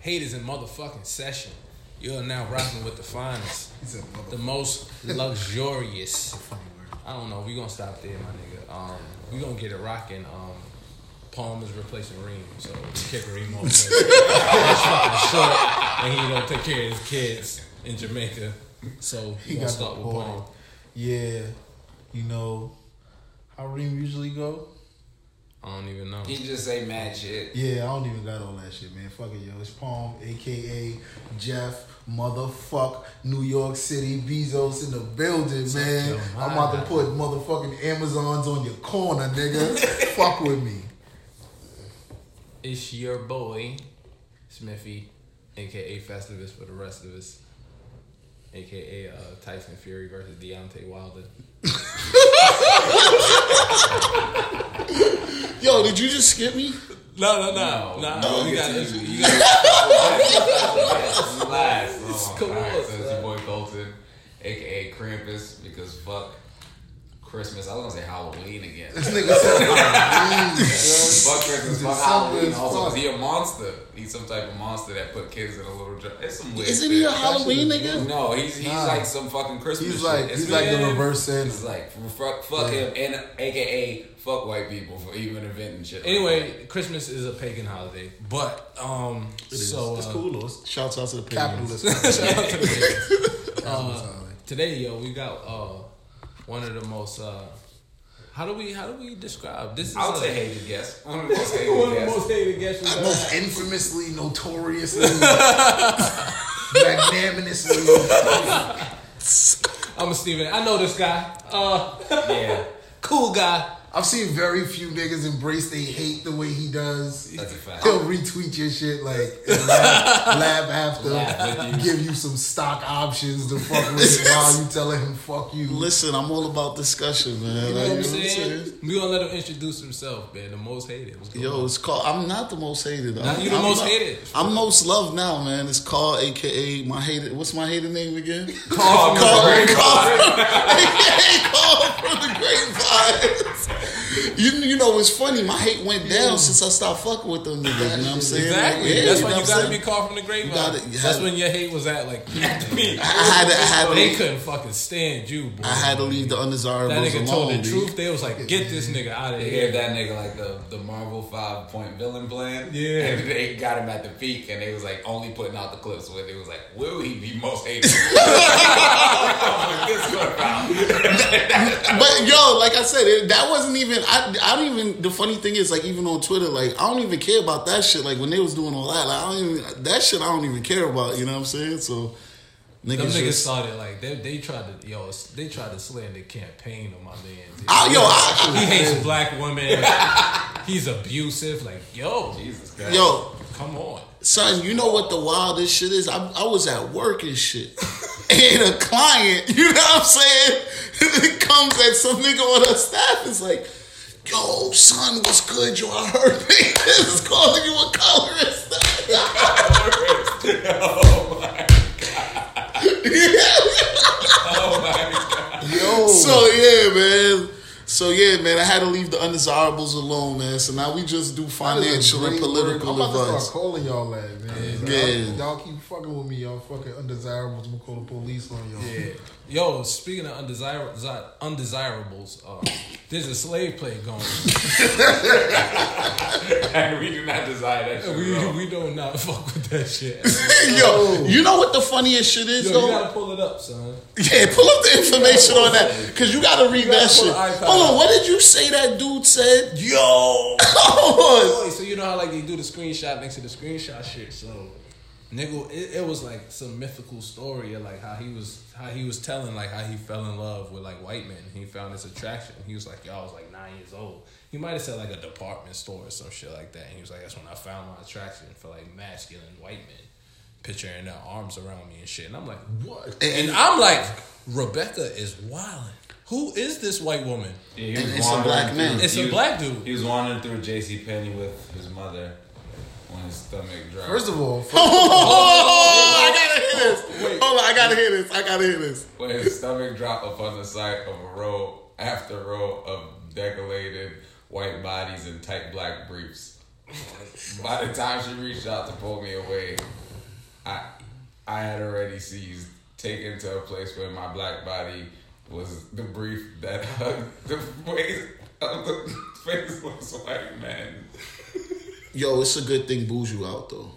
Haters in motherfucking session. You're now rocking with the finest, the most luxurious. I don't know. We gonna stop there, my nigga. We gonna get it rocking. Palm is replacing Reem, so kick Reem off. That's fucking short, and he don't take care of his kids in Jamaica. So he gonna start with Palm. Yeah, you know how Reem usually go. I don't even know. He just say mad shit. Yeah, I don't even got all that shit, man. Fuck it, yo. It's Palm, a.k.a. Jeff, motherfuck, New York City, Bezos in the building, man. Yo, I'm about to put motherfucking Amazons on your corner, nigga. Fuck with me. It's your boy, Smithy, a.k.a. Festivus for the rest of us, a.k.a. Tyson Fury versus Deontay Wilder. Yo, did you just skip me? No. You got it. Last. Come on. So it's your boy Colton, aka Krampus, because fuck Christmas. I was gonna say Halloween again. This nigga said Halloween. Fuck Christmas, fuck Halloween. Also, is he a monster? He's some type of monster that put kids in a little jar. It's some weird. Isn't he a Halloween nigga? No, he's like some fucking Christmas. He's like the reverse Santa. He's like fuck him and aka fuck white people for even inventing shit. Anyway, Christmas is a pagan holiday, but it's cool though. Shouts out to the pagans. Capitalists. Shout out to the pagans. Today, yo, we got one of the most. How do we describe this? I would say hated guest. One of the most hated guests. Most infamously, notoriously, magnanimously. I'm a Steven. I know this guy. Yeah. Cool guy. I've seen very few niggas embrace they hate the way he does. That's a fact. He'll retweet your shit like and laugh after, give you some stock options to fuck with while you telling him fuck you. Listen, I'm all about discussion, man. You know what I'm saying? We gonna let him introduce himself, man. The most hated. Yo, it's Karl. I'm not the most hated. You the most hated. I'm most loved now, man. It's Karl, aka my hated. What's my hated name again? Karl. aka Karl from the Grapevines. You know, it's funny. My hate went down since I stopped fucking with them niggas. You know what I'm saying? Exactly. Like, that's why you gotta be Karl from the Grapevine. That's when your hate was at like me. They couldn't fucking stand you, bro. I had to leave the undesirables alone. That nigga told the dude. truth. They was like, get this nigga out of They here. gave that nigga like the Marvel 5-point villain plan. Yeah. And they got him at the peak, and they was like only putting out the clips where they was like, will he be most hated? But yo, like I said, that wasn't even. I don't even. The funny thing is, like, even on Twitter, like, I don't even care about that shit. Like when they was doing all that, like, I don't even that shit. I don't even care about. You know what I'm saying? So niggas started like they tried to slander the campaign on my man. He hates black women. He's abusive. Like Jesus Christ. Yo, come on, son. You know what the wildest shit is? I was at work and shit. And a client, you know what I'm saying, comes at some nigga on her staff. It's like, yo, son, what's good? Yo, I heard niggas is calling you a colorist. Oh my god. Oh my god. Yo. So yeah, man. I had to leave the undesirables alone, man. So now we just do financial and political I'm about to advice. start calling y'all that, man. Yeah. Y'all keep fucking with me. Y'all fucking undesirables. I'm gonna call the police on y'all. Yeah. Yo, speaking of undesirables, there's a slave play going on. And we do not desire that shit. We do not fuck with that shit. Yo, you know what the funniest shit is, though? You gotta pull it up, son. Yeah, pull up the information on that. Because you gotta read that shit. Hold on, what did you say that dude said? Yo! So you know how like they do the screenshot next to the screenshot shit, so... Nigga, it was like some mythical story of like how he was telling like how he fell in love with like white men. He found this attraction. He was like, yo, I was like 9 years old. He might have said like a department store or some shit like that. And he was like, that's when I found my attraction for like masculine white men, picturing their arms around me and shit. And I'm like, what? And I'm like, Rebecca is wildin'. Who is this white woman? Yeah, and it's a black man. It's a black dude. He was wandering through JCPenney with his mother. When his stomach dropped. First of all, I gotta hear this. Hold on, I gotta hear this. When his stomach dropped upon the sight of a row after row of decorated white bodies in tight black briefs. By the time she reached out to pull me away, I had already seized, taken to a place where my black body was the brief that hugged the face of the faceless white man. Yo, it's a good thing Buju out though.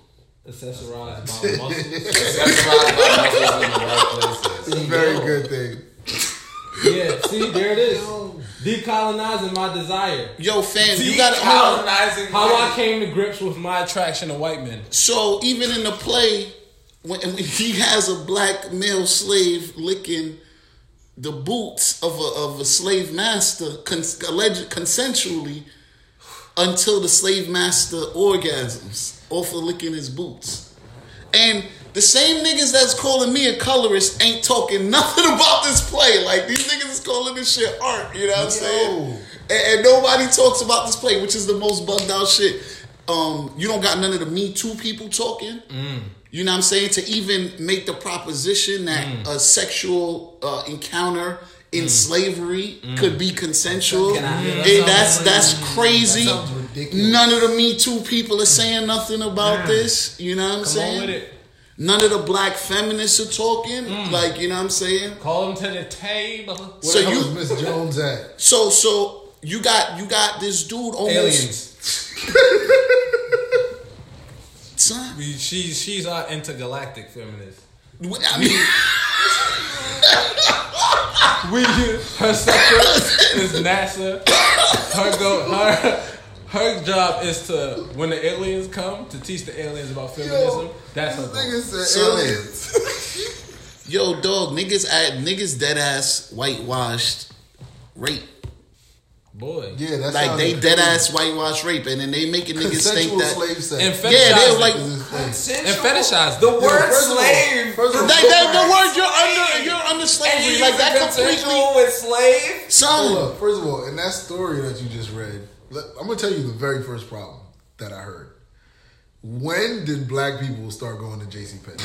Accessorized by muscles. Accessorized by muscles in the right places. It's a very good thing. Yeah, see, there it is. Decolonizing my desire. Yo, fam, you gotta Decolonizing how I came to grips with my attraction to white men. So even in the play, when he has a black male slave licking the boots of a slave master, alleged consensually, until the slave master orgasms off of licking his boots. And the same niggas that's calling me a colorist ain't talking nothing about this play. Like, these niggas is calling this shit art, you know what I'm saying? And nobody talks about this play, which is the most bugged out shit. You don't got none of the Me Too people talking. You know what I'm saying? To even make the proposition that a sexual encounter in slavery could be consensual. That's crazy. That sounds ridiculous. None of the Me Too people are saying nothing about this. You know what I'm saying? On with it. None of the black feminists are talking. Like, you know what I'm saying? Call them to the table. Where So the hell you- is Miss Jones at? So you got this dude almost Aliens. son. She's our intergalactic feminist. I mean, Her sector is NASA. Her job is to, when the aliens come, to teach the aliens about feminism. That's her goal. Niggas said Son. aliens. yo, dog, niggas dead ass whitewashed rape. Boy. Yeah, that's Like they dead ass whitewashed rape, and then they making niggas think consensual that. slave sex. And Yeah, they fetishize like it. Consensual. And fetishize The it. word First of all- slave. first of all, The word you're under And slavery, you like use that completely. consensual with slave. Hold Son, up. First of all, in that story that you just read, I'm gonna tell you the very first problem that I heard. When did black people start going to JCPenney?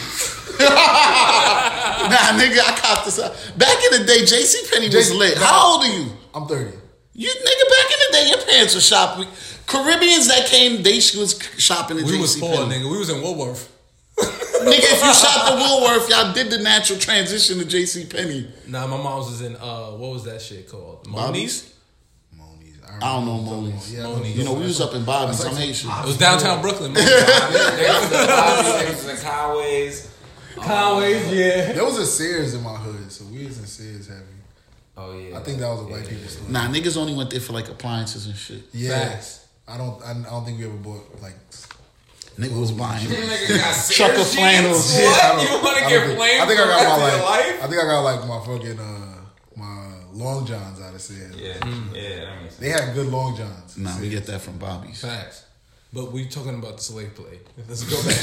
nah, nigga, I copped this up. Back in the day, JCPenney was lit. How old are you? I'm 30. You nigga, back in the day, your parents were shopping. Caribbeans that came, they was shopping at We was poor, JCPenney. nigga. We was in Woolworth. Nigga, if you shopped at Woolworth, y'all did the natural transition to JCPenney. Nah, my mom's was in, what was that shit called? Bobby's? Moni's? Monies. I don't know Monies. Yeah, Monies. You know, we was up in Bobby's. I'm Haitian. It was downtown Brooklyn. They was in Conway's. Conway's, yeah. There was a Sears in my hood, so we was in Sears heavy. Oh yeah. I think that was a white people store. Nah, niggas only went there for like appliances and shit. Yeah. Facts. I don't think we ever bought like. Nigga was buying. Nigga got Trucker Sears flannels. jeans? I What? don't- You want to I don't get think- flamed I think for I the got rest my of your like. life? I think I got like my fucking my long johns out of Sears. Yeah, that makes sense. They had good long johns. Nah, we get that from Bobby's. Facts. But we talking about the slave play. Let's go back.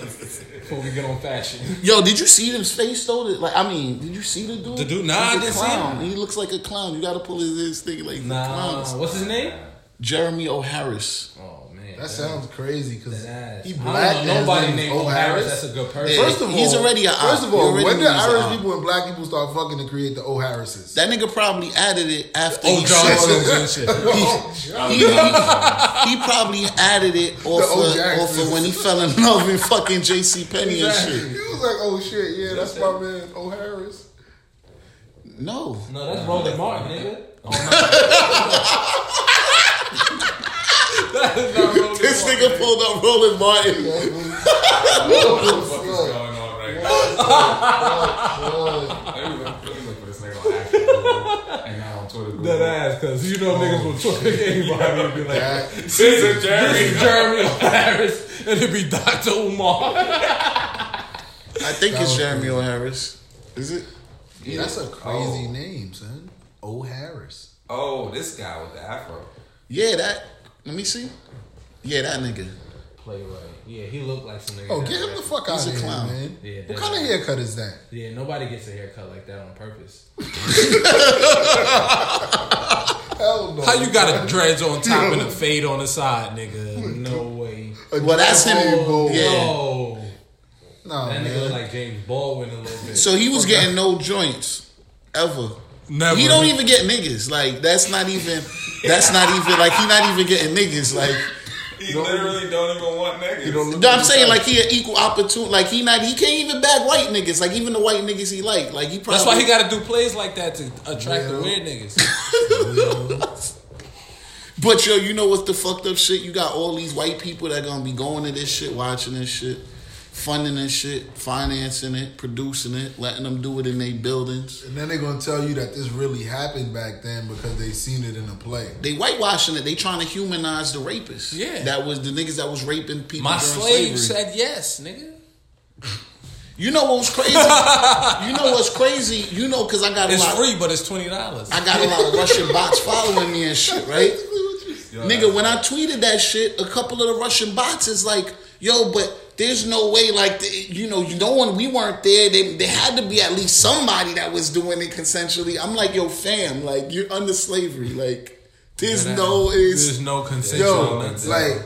Before we get on fashion. Yo, did you see his face though? Like, I mean, did you see the dude? The dude? Nah, He's I a didn't see clown. him. He looks like a clown. You got to pull his thing like Nah. clowns. What's his name? Jeremy O'Harris. Oh, man. That sounds crazy because That ass. he I black. don't know and nobody his named name is O'Harris. That's a good person. Yeah. First of all, He's already a op. First of He all, already when did knows he's a Irish op. people and black people start fucking to create the O'Harrises? That nigga probably added it after Oh, he John said Jones and shit. he probably added it off of when he fell in love in fucking JCPenney and He shit. was like, "Oh shit, yeah, that's my man O'Harris." No. No, that's Roland Martin, nigga. Oh, no. That is not Roland This Martin. nigga pulled up Roland Martin. What the fuck is going on right now? Let me look for this nigga on actual and not on Twitter. That ass, because you know niggas will Twitter anybody and be like, This is Jeremy. this is Jeremy O'Harris, and it'd be Dr. Umar. I think it's Jeremy O'Harris. Is it? Yeah, that's a crazy name, son. O'Harris. Oh, this guy with the afro. Yeah, that. Let me see. Yeah, that nigga. Playwright. Yeah, he looked like some nigga. Oh, get him the fuck out He's a of here, clown. man. Yeah, What kind of haircut is that? Yeah, nobody gets a haircut like that on purpose. Hell no. How you got a dreads on top and a fade on the side, nigga? No way. Well, that's him. Oh, Yeah. No. Nah, That nigga look man. like James Baldwin a little bit. So he was getting no joints ever. Never. He don't even get niggas. Like that's not even like he not even getting niggas. Like He literally don't even want niggas. No, I'm saying like he an equal opportunity. Like he can't even bag white niggas. Like even the white niggas he like he probably. That's why he got to do plays like that to attract the weird niggas. But yo, you know what's the fucked up shit? You got all these white people that gonna be going to this shit, watching this shit, funding this shit, financing it, producing it, letting them do it in their buildings. And then they're gonna tell you that this really happened back then because they seen it in a play. They whitewashing it. They trying to humanize the rapists. Yeah, that was the niggas that was raping people. My during slave slavery. said yes, nigga. You know what's crazy? You know what's crazy? You know, because I got it's free, but it's $20. I got a lot of Russian bots following me and shit, right? Yo, nigga, when I tweeted that shit, a couple of the Russian bots is like, yo, but there's no way, like, we weren't there. There had to be at least somebody that was doing it consensually. I'm like, yo, fam, like, you're under slavery. Like, there's no consensual. Yo, like,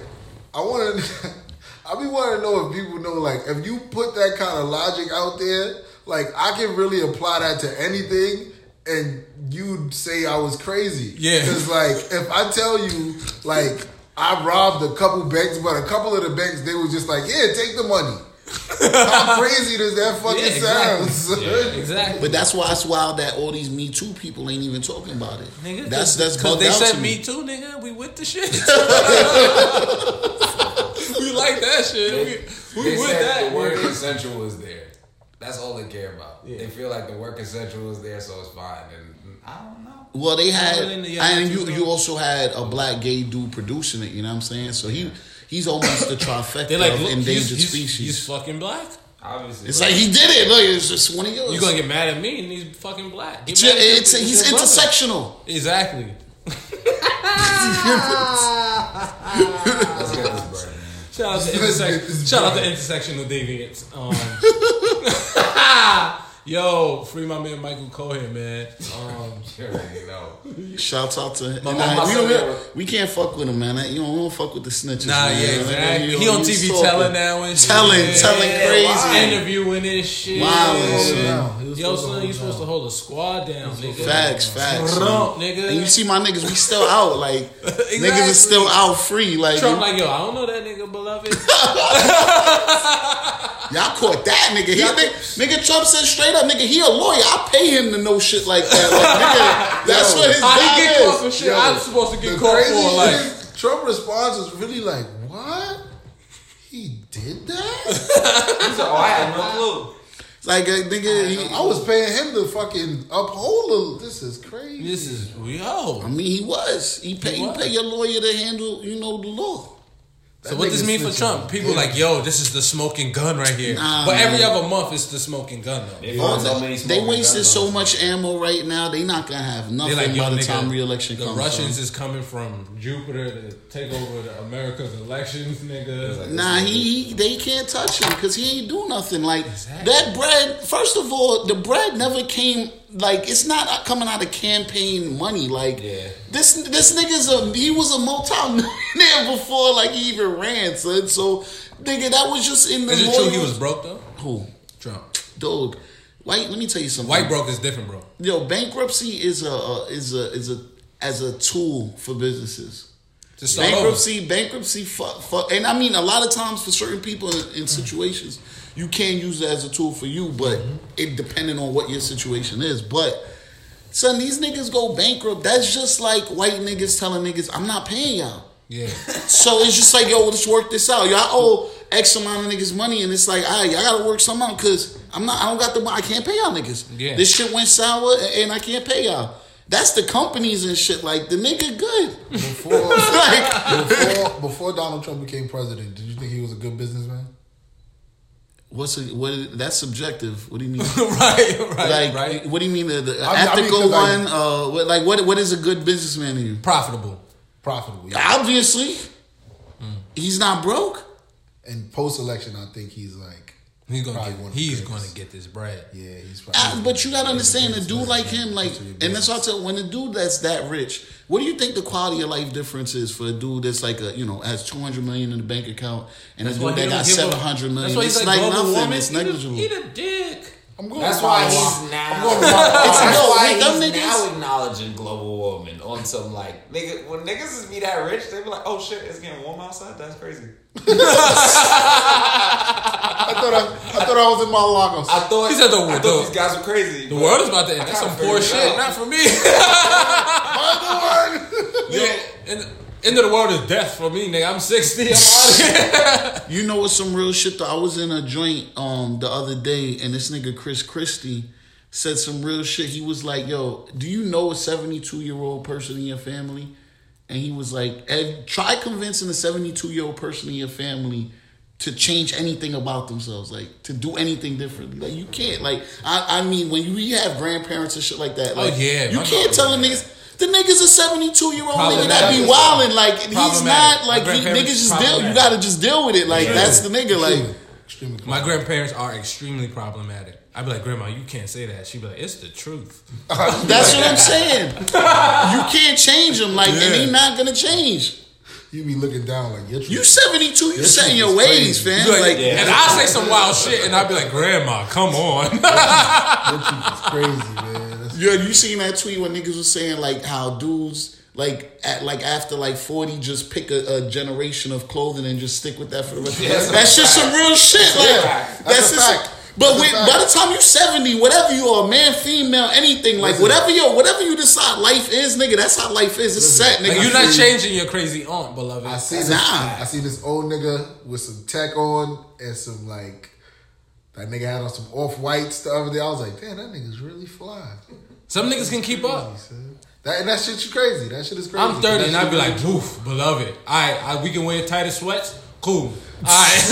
I be wanting to know if people know, like, if you put that kind of logic out there, like, I can really apply that to anything. And you'd say I was crazy. Yeah. Because, like, if I tell you, like, I robbed a couple banks, but a couple of the banks, they was just like, yeah, take the money. How crazy does that fucking sound? Yeah, exactly. But that's why it's wild that all these Me Too people ain't even talking about it. Nigga, that's because they said Me Too, nigga. We with the shit. We like that shit. We with that. The word consensual is there. That's all they care about. Yeah. They feel like the word consensual is there, so it's fine. And I don't know. Well, they had, and you also had a black gay dude producing it. You know what I'm saying? So he's almost the trifecta like, of endangered he's species. He's fucking black. Obviously, it's like he did it. Look, it's just one of yours. You gonna get mad at me and he's fucking black? He's intersectional. Exactly. Let's get this bread. Shout out to intersectional deviants. Yo, free my man Michael Cohen, man. You already know. Shouts out to him. We can't fuck with him, man. We don't fuck with the snitches. Nah, man. yeah, exactly. He on TV telling now and shit. Telling crazy. Interviewing this shit. Yo, son, you supposed to hold a squad down, nigga. Facts. Nigga. And you see my niggas, we still out. Like, exactly. Niggas is still out free. Like, Trump like, yo, I don't know that nigga, beloved. Y'all caught that nigga. Nigga Trump said straight up, nigga, he a lawyer. I pay him to know shit like that. Like, nigga, that's what his job is. He get caught for shit I'm supposed to get caught for. Like, Trump response was really like, what? He did that? He said, I had no clue. Like, nigga, I was paying him to fucking uphold this is crazy. This is, yo. I mean, he was. You pay your lawyer to handle, the law. So what does this mean for Trump? People like, yo, this is the smoking gun right here. But every other month it's the smoking gun though. They wasted so much ammo right now. They not gonna have nothing like, by the time re-election comes. The Russians is coming from Jupiter to take over America's elections, nigga. Nah, they can't touch him because he ain't do nothing. Like that bread. First of all, the bread never came. Like, it's not coming out of campaign money. Like, this nigga's he was a multi-millionaire before, like, he even ran, son. So, nigga, that was just in the... Is it true he was broke, though? Who? Trump. Dude, let me tell you something. White broke is different, bro. Yo, bankruptcy is a tool for businesses. Bankruptcy, and I mean, a lot of times for certain people in situations, you can use it as a tool for you, but it depending on what your situation is. But son, these niggas go bankrupt. That's just like white niggas telling niggas, I'm not paying y'all. Yeah. So it's just like, yo, let's work this out. Y'all owe X amount of niggas money, and it's like, all right, I gotta work something out because I don't got the money. I can't pay y'all niggas. Yeah. This shit went sour, and I can't pay y'all. That's the companies and shit. Like, the nigga good. Before Donald Trump became president, did you think he was a good businessman? That's subjective. What do you mean? right. What do you mean the ethical one? What is a good businessman to you? Profitable. Yeah. Obviously, he's not broke. And post-election, I think he's gonna get this bread. Yeah, he's probably. But you gotta understand, a dude like him, like, and that's what I tell. When a dude that's that rich, what do you think the quality of life difference is for a dude that's like has $200 million in the bank account and a dude that got $700 million? It's like nothing. It's negligible. Eat a dick. I'm going. That's to why Milo. he's now. I'm going to Milo. That's why them he's niggas- now acknowledging global warming on some like nigga. When niggas is be that rich, they be like, "Oh shit, it's getting warm outside. That's crazy." I thought I was in Mar-a-Lago. I thought He said the these guys were crazy. The world is about to end. That's some poor shit. Not for me. End of the world is death for me, nigga. I'm 60. I'm out of here. You know what's some real shit though? I was in a joint the other day, and this nigga Chris Christie said some real shit. He was like, "Yo, do you know a 72-year-old person in your family?" And he was like, "Ed, try convincing a 72-year-old person in your family to change anything about themselves, like to do anything differently. Like you can't. Like I mean, when you have grandparents and shit like that, like you can't tell them niggas." The nigga's a 72-year-old nigga that be wildin'. Like he's not like niggas just deal. You gotta just deal with it. Like that's the nigga. Like my grandparents are extremely problematic. I'd be like, Grandma, you can't say that. She'd be like, it's the truth. That's what I'm saying. You can't change them. Like and they not gonna change. You be looking down like you 72. You set in your ways, fam. Like, and I say some wild shit, and I'd be like, Grandma, come on. Your truth is crazy, man. Yeah, you seen that tweet when niggas was saying like how dudes after 40 just pick a generation of clothing and just stick with that for the rest. That's just some real shit. That's a fact. But by the time you 70, whatever you are, man, female, anything, like whatever you decide life is, nigga, that's how life is. It's set, nigga. Like, you're not changing your crazy aunt, beloved. I see this old nigga with some tech on and some like that nigga had on some off-whites the other day. I was like, damn, that nigga's really fly. Some niggas can keep up. That shit's crazy. That shit is crazy. I'm 30 and I'd be like, oof, beloved. Alright, we can wear tighter sweats. Cool. Alright.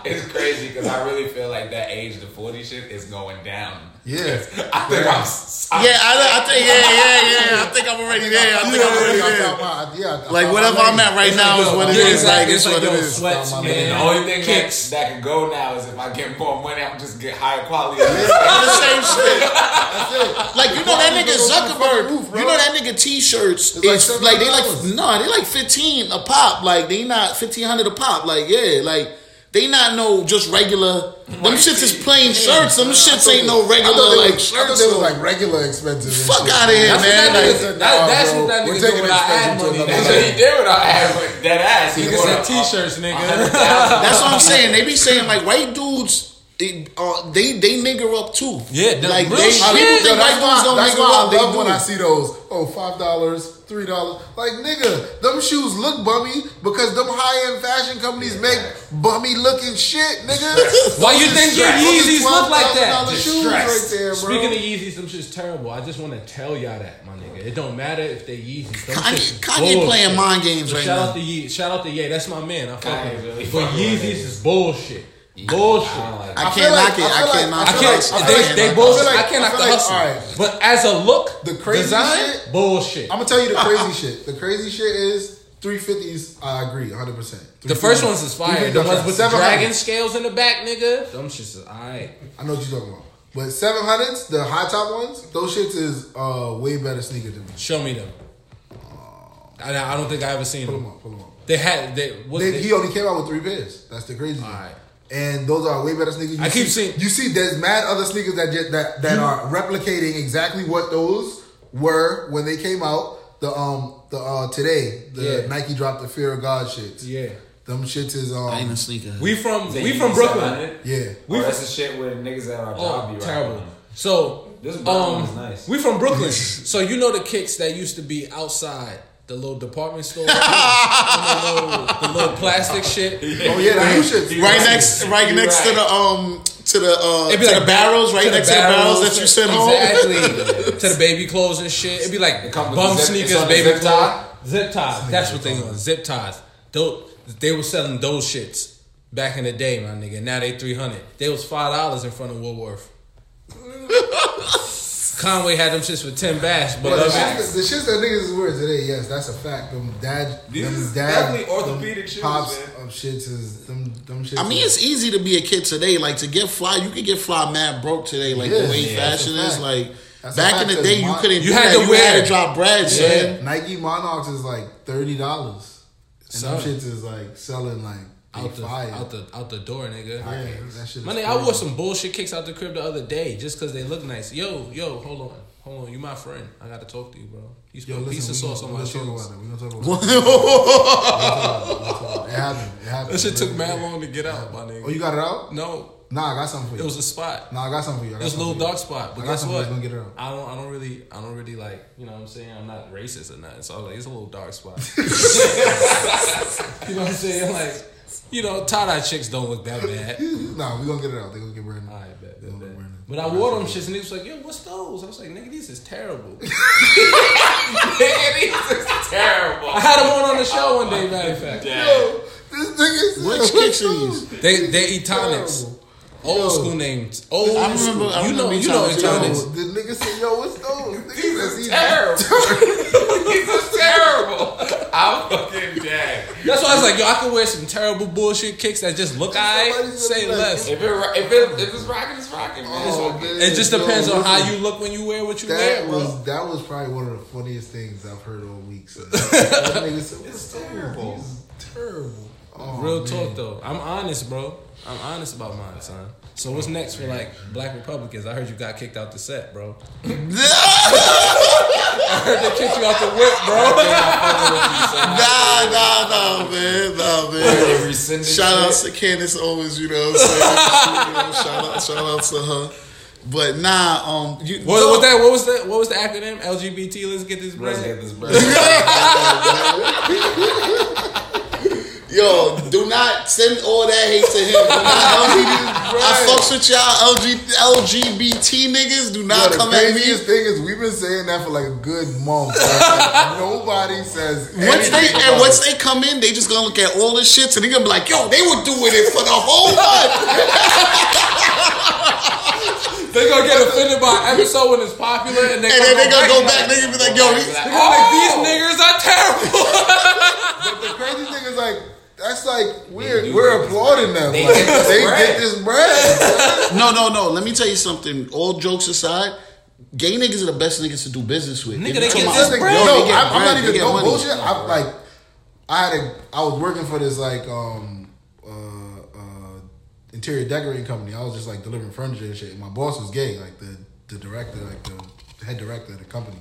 It's crazy because I really feel like that age to 40 shit is going down. Yeah. I think I think I'm already there. Like whatever I'm at right now is what it is. Like it's what it is. Sweats, man. The only thing that can go now is if I get more money, I'm just get higher quality. The same shit. That's it. Like you know that nigga Zuckerberg. You know that nigga T-shirts. It's like they like 15 a pop. Like they not 1,500 a pop. Like like. They not no just regular. Them shits is plain shirts. Them shits ain't no regular like shirts. I thought they was like regular expensive. Fuck out of here, man. That's what that nigga do without ad money. That's what he did without ad money. That ass. Nigga said T-shirts, nigga. That's what I'm saying. They be saying like white dudes. They nigger up too. Yeah, like real they shit. people think white dudes don't nigger up. I love when I see those. $5, $3. Like nigga, them shoes look bummy because them high end fashion companies make bummy looking shit, nigga. Why you think your Yeezys look like that? Shoes right there, bro. Speaking of Yeezys, them shit's terrible. I just want to tell y'all that, my nigga. It don't matter if they Yeezys. Kanye playing mind games right now. Shout out to Ye. That's my man. I fuck him. Really but Yeezys is bullshit. Bullshit. I can't knock it. I can't knock it. They bullshit. I can't knock the hustle. Right. But as a look, the crazy design, shit, bullshit. I'm gonna tell you the crazy shit. The crazy shit is 350s. I agree, 100%. The first ones is fire. The ones with the dragon scales in the back, nigga. Them shits is alright. I know what you're talking about. But 700s, the high top ones, those shits is way better sneaker than me. Show me them. I don't think I ever seen them. Pull them up. He only came out with 3 pairs. That's the crazy thing. Alright. And those are way better sneakers. I keep seeing. You see, there's mad other sneakers that are replicating exactly what those were when they came out. Today Nike dropped the Fear of God shits. Yeah, them shits is I ain't a sneaker. We from Brooklyn. Yeah, that's the shit where niggas at our job be right. Terrible. So this brown is nice. We from Brooklyn. So you know the kicks that used to be outside. The little department store, the little plastic shit. Oh yeah, the new shit. Right next to the barrels, right next to the barrels that you sent home. Exactly. To the baby clothes and shit. It'd be like bum sneakers, baby clothes. Zip ties. That's what they want. Zip ties. They were selling those shits back in the day, my nigga. Now they $300. They was $5 in front of Woolworth. Conway had them shits for 10 bash, but the shits that niggas is wearing today, yes, that's a fact. Definitely orthopedic shoes, pops man. of shits is them shits. I mean, it's easy to be a kid today. Like to get fly, you could get fly mad broke today. Like the way fashion is, like back in the day, you couldn't. You had to drop bread, son. Nike Monarchs is like $30, and some shits is like selling like out the door, nigga. Yeah, that shit. My nigga, I wore some bullshit kicks out the crib the other day just because they look nice. Yo, hold on, you my friend. I gotta talk to you, bro. You spill a piece of sauce on my shoes. We gonna talk about it. It happened. That shit took mad long to get out, my nigga. Oh, you got it out? No. Nah, I got something for you. It was a spot. Nah, I got something for you. It was a little dark spot, but guess what? Gonna get it out. I don't really like, you know what I'm saying? I'm not racist or nothing. So I was like, it's a little dark spot. You know what I'm saying? Like, you know, tie-dye chicks don't look that bad. Nah, we gonna get it out. They gonna get brand new. Alright, bet. But I wore them shits and he was like, yo, what's those? I was like, nigga, these is terrible. Nigga, these is terrible. I had them on the show one day, matter of fact. Yo, this nigga. Which kicks are these? They eat tonics. Old school names. I remember The nigga said, yo, what's those? These are terrible. These are terrible. I'm fucking dead. That's why I was like, yo, I could wear some terrible bullshit kicks that just look alright. Say less. If it's rocking, it's rocking, man. Oh, man. It just depends on how you look when you wear what you wear, bro. That was probably one of the funniest things I've heard all week. So. That nigga said, what's terrible. It's terrible. Oh, Real talk though. I'm honest, bro. I'm honest about mine, son. So what's next for like Black Republicans? I heard you got kicked out the set, bro. I heard they kicked you out the whip, bro. Nah, man. Shout out to Candace Owens, you know what I'm saying? Shout out to her. But nah, what was the acronym? LGBT. Let's get this bread. Yo, do not send all that hate to him. I fucks with y'all LGBT niggas. Do not come at me. The craziest thing is we've been saying that for like a good month. Like, nobody says once they come in, they just gonna look at all this shit and they gonna be like, yo, they were doing it for the whole month. They gonna get offended by an episode when it's popular, and then they gonna go back. They gonna be like, yo, these niggas are terrible. But the crazy thing is like. That's like we're applauding them. They get this bread. No. Let me tell you something. All jokes aside, gay niggas are the best niggas to do business with. Nigga, they get this bread. No, I'm not even no bullshit. I was working for this like interior decorating company. I was just like delivering furniture and shit. And my boss was gay, like the director, like the head director of the company.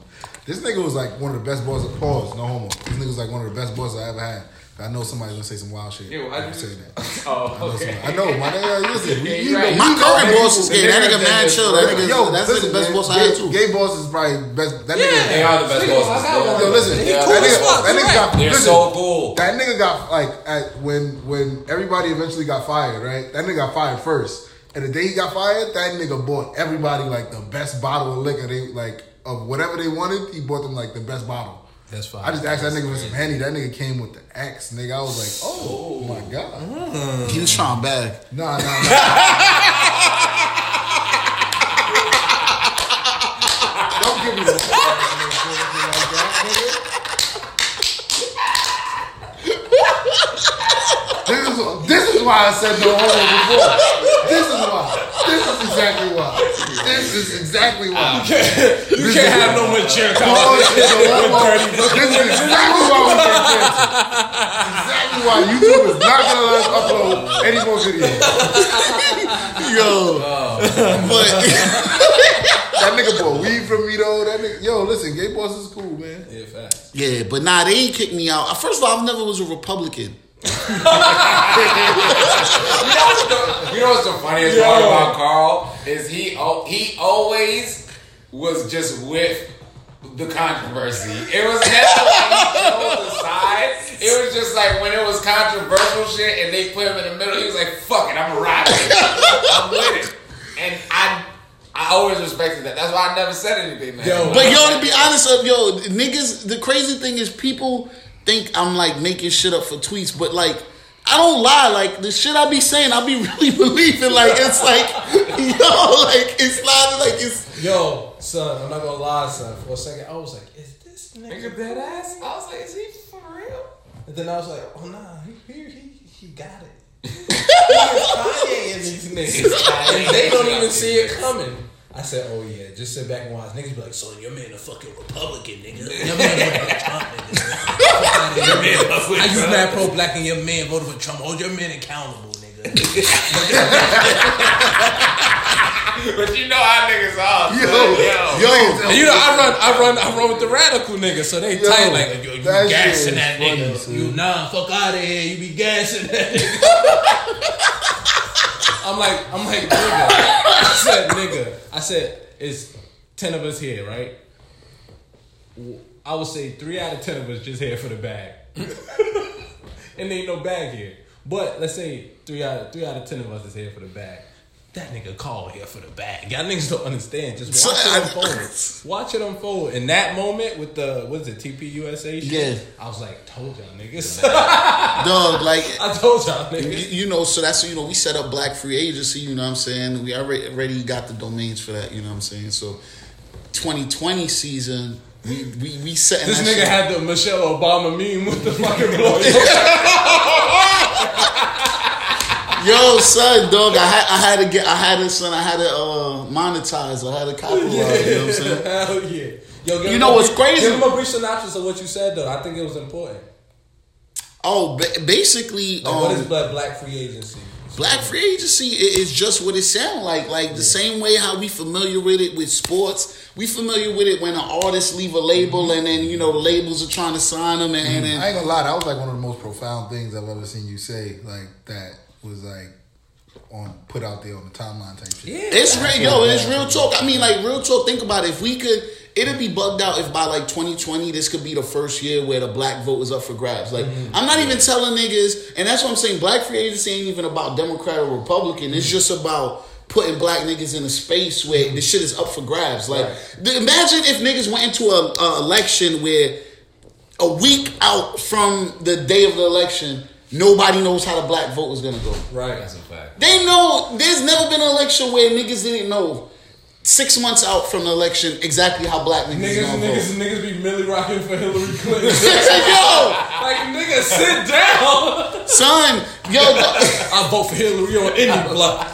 This nigga was like one of the best bosses. Pause, no homo. This nigga was like one of the best bosses I ever had. I know somebody's gonna say some wild shit. Yo, I just say that. Oh, okay. I know, my nigga. Listen, my current boss is gay. That nigga mad chill. That nigga, that's the best boss I had too. Gay boss is probably best. That nigga, they are the best bosses. Yo, listen, that nigga got. They're so cool. That nigga got like when everybody eventually got fired, right? That nigga got fired first, and the day he got fired, that nigga bought everybody like the best bottle of liquor. They like of whatever they wanted. He bought them like the best bottle. That's fine. I just asked that nigga for some Henny. That nigga came with the X, nigga. I was like, oh my God. He was trying bag. Nah. Don't give me the like that, nigga. This is why I said no homo before. This is why. This is exactly why. You can't have no mature conversation. This is exactly why we get canceled. Exactly why YouTube is not gonna let us upload any more videos. Yo, but that nigga bought weed from me though. That nigga, yo, listen, gay boss is cool, man. Yeah, facts. Yeah, but nah, they ain't kicked me out. First of all, I never was a Republican. You know what's the funniest part about Carl is he always was just with the controversy. It was never like he chose a side. It was just like when it was controversial shit and they put him in the middle, he was like, fuck it, I'm a ride with it. I'm with it. And I always respected that. That's why I never said anything, man. But to be honest, niggas, the crazy thing is people think I'm like making shit up for tweets, but like I don't lie. Like the shit I be saying, I be really believing. Like it's like, it's not like it's. Yo, son, I'm not gonna lie, son. For a second, I was like, is this nigga dead ass? I was like, is he for real? And then I was like, oh nah, he got it. He's Kanye in these niggas, and they don't even see it coming. I said, oh yeah, just sit back and watch. Niggas be like, son, your man a fucking Republican, nigga. Your man a Trump, nigga. that in your man. How you mad pro-black and your man voted for Trump? Hold your man accountable, nigga. But you know how niggas are. Yo. And you know, I run with the radical niggas, so they tight like, yo, you that gassing shit that is nigga. funny, You fuck out of here. You be gassing that nigga. I'm like, nigga. I said, it's 10 of us here, right? I would say 3 out of 10 of us just here for the bag. And there ain't no bag here. But let's say 3 out of 10 of us is here for the bag. That nigga Karl here for the bag. Y'all niggas don't understand. Just watch it unfold. Watch it unfold. In that moment with the, what is it, TPUSA shit? Yeah. I was like, told y'all niggas. Dog, like. I told y'all niggas. You know, so that's, you know, we set up Black Free Agency, you know what I'm saying? We already got the domains for that, you know what I'm saying? So 2020 season, we setting this that nigga shit. had the Michelle Obama meme with the fucking blow. Yo, son, dog, I had to monetize. I had to copyright. You know what I'm saying? Hell yeah. Yo, you know what's crazy? Give him a brief synopsis of what you said, though. I think it was important. Oh, basically, like, what is Black Free Agency? Black Free Agency is just what it sounds like. Like the same way how we familiar with it with sports. We familiar with it when an artist leave a label and then, you know, the labels are trying to sign them. And then, I ain't gonna lie, that was like one of the most profound things I've ever seen you say. Like that was like put out there on the timeline type shit. Yeah, it's real talk. I mean, like real talk. Think about it. If we could, it'd be bugged out if by like 2020 this could be the first year where the black vote is up for grabs. Like I'm not even telling niggas, and that's what I'm saying. Black Free Agency ain't even about Democrat or Republican. It's just about putting black niggas in a space where the shit is up for grabs. Like imagine if niggas went into a election where a week out from the day of the election, nobody knows how the black vote is gonna go. Right, that's a fact. They know there's never been an election where niggas didn't know 6 months out from the election exactly how black niggas gonna vote. Niggas be Millie rocking for Hillary Clinton. Yo! Like, niggas, sit down. Son, yo. I vote for Hillary on any block.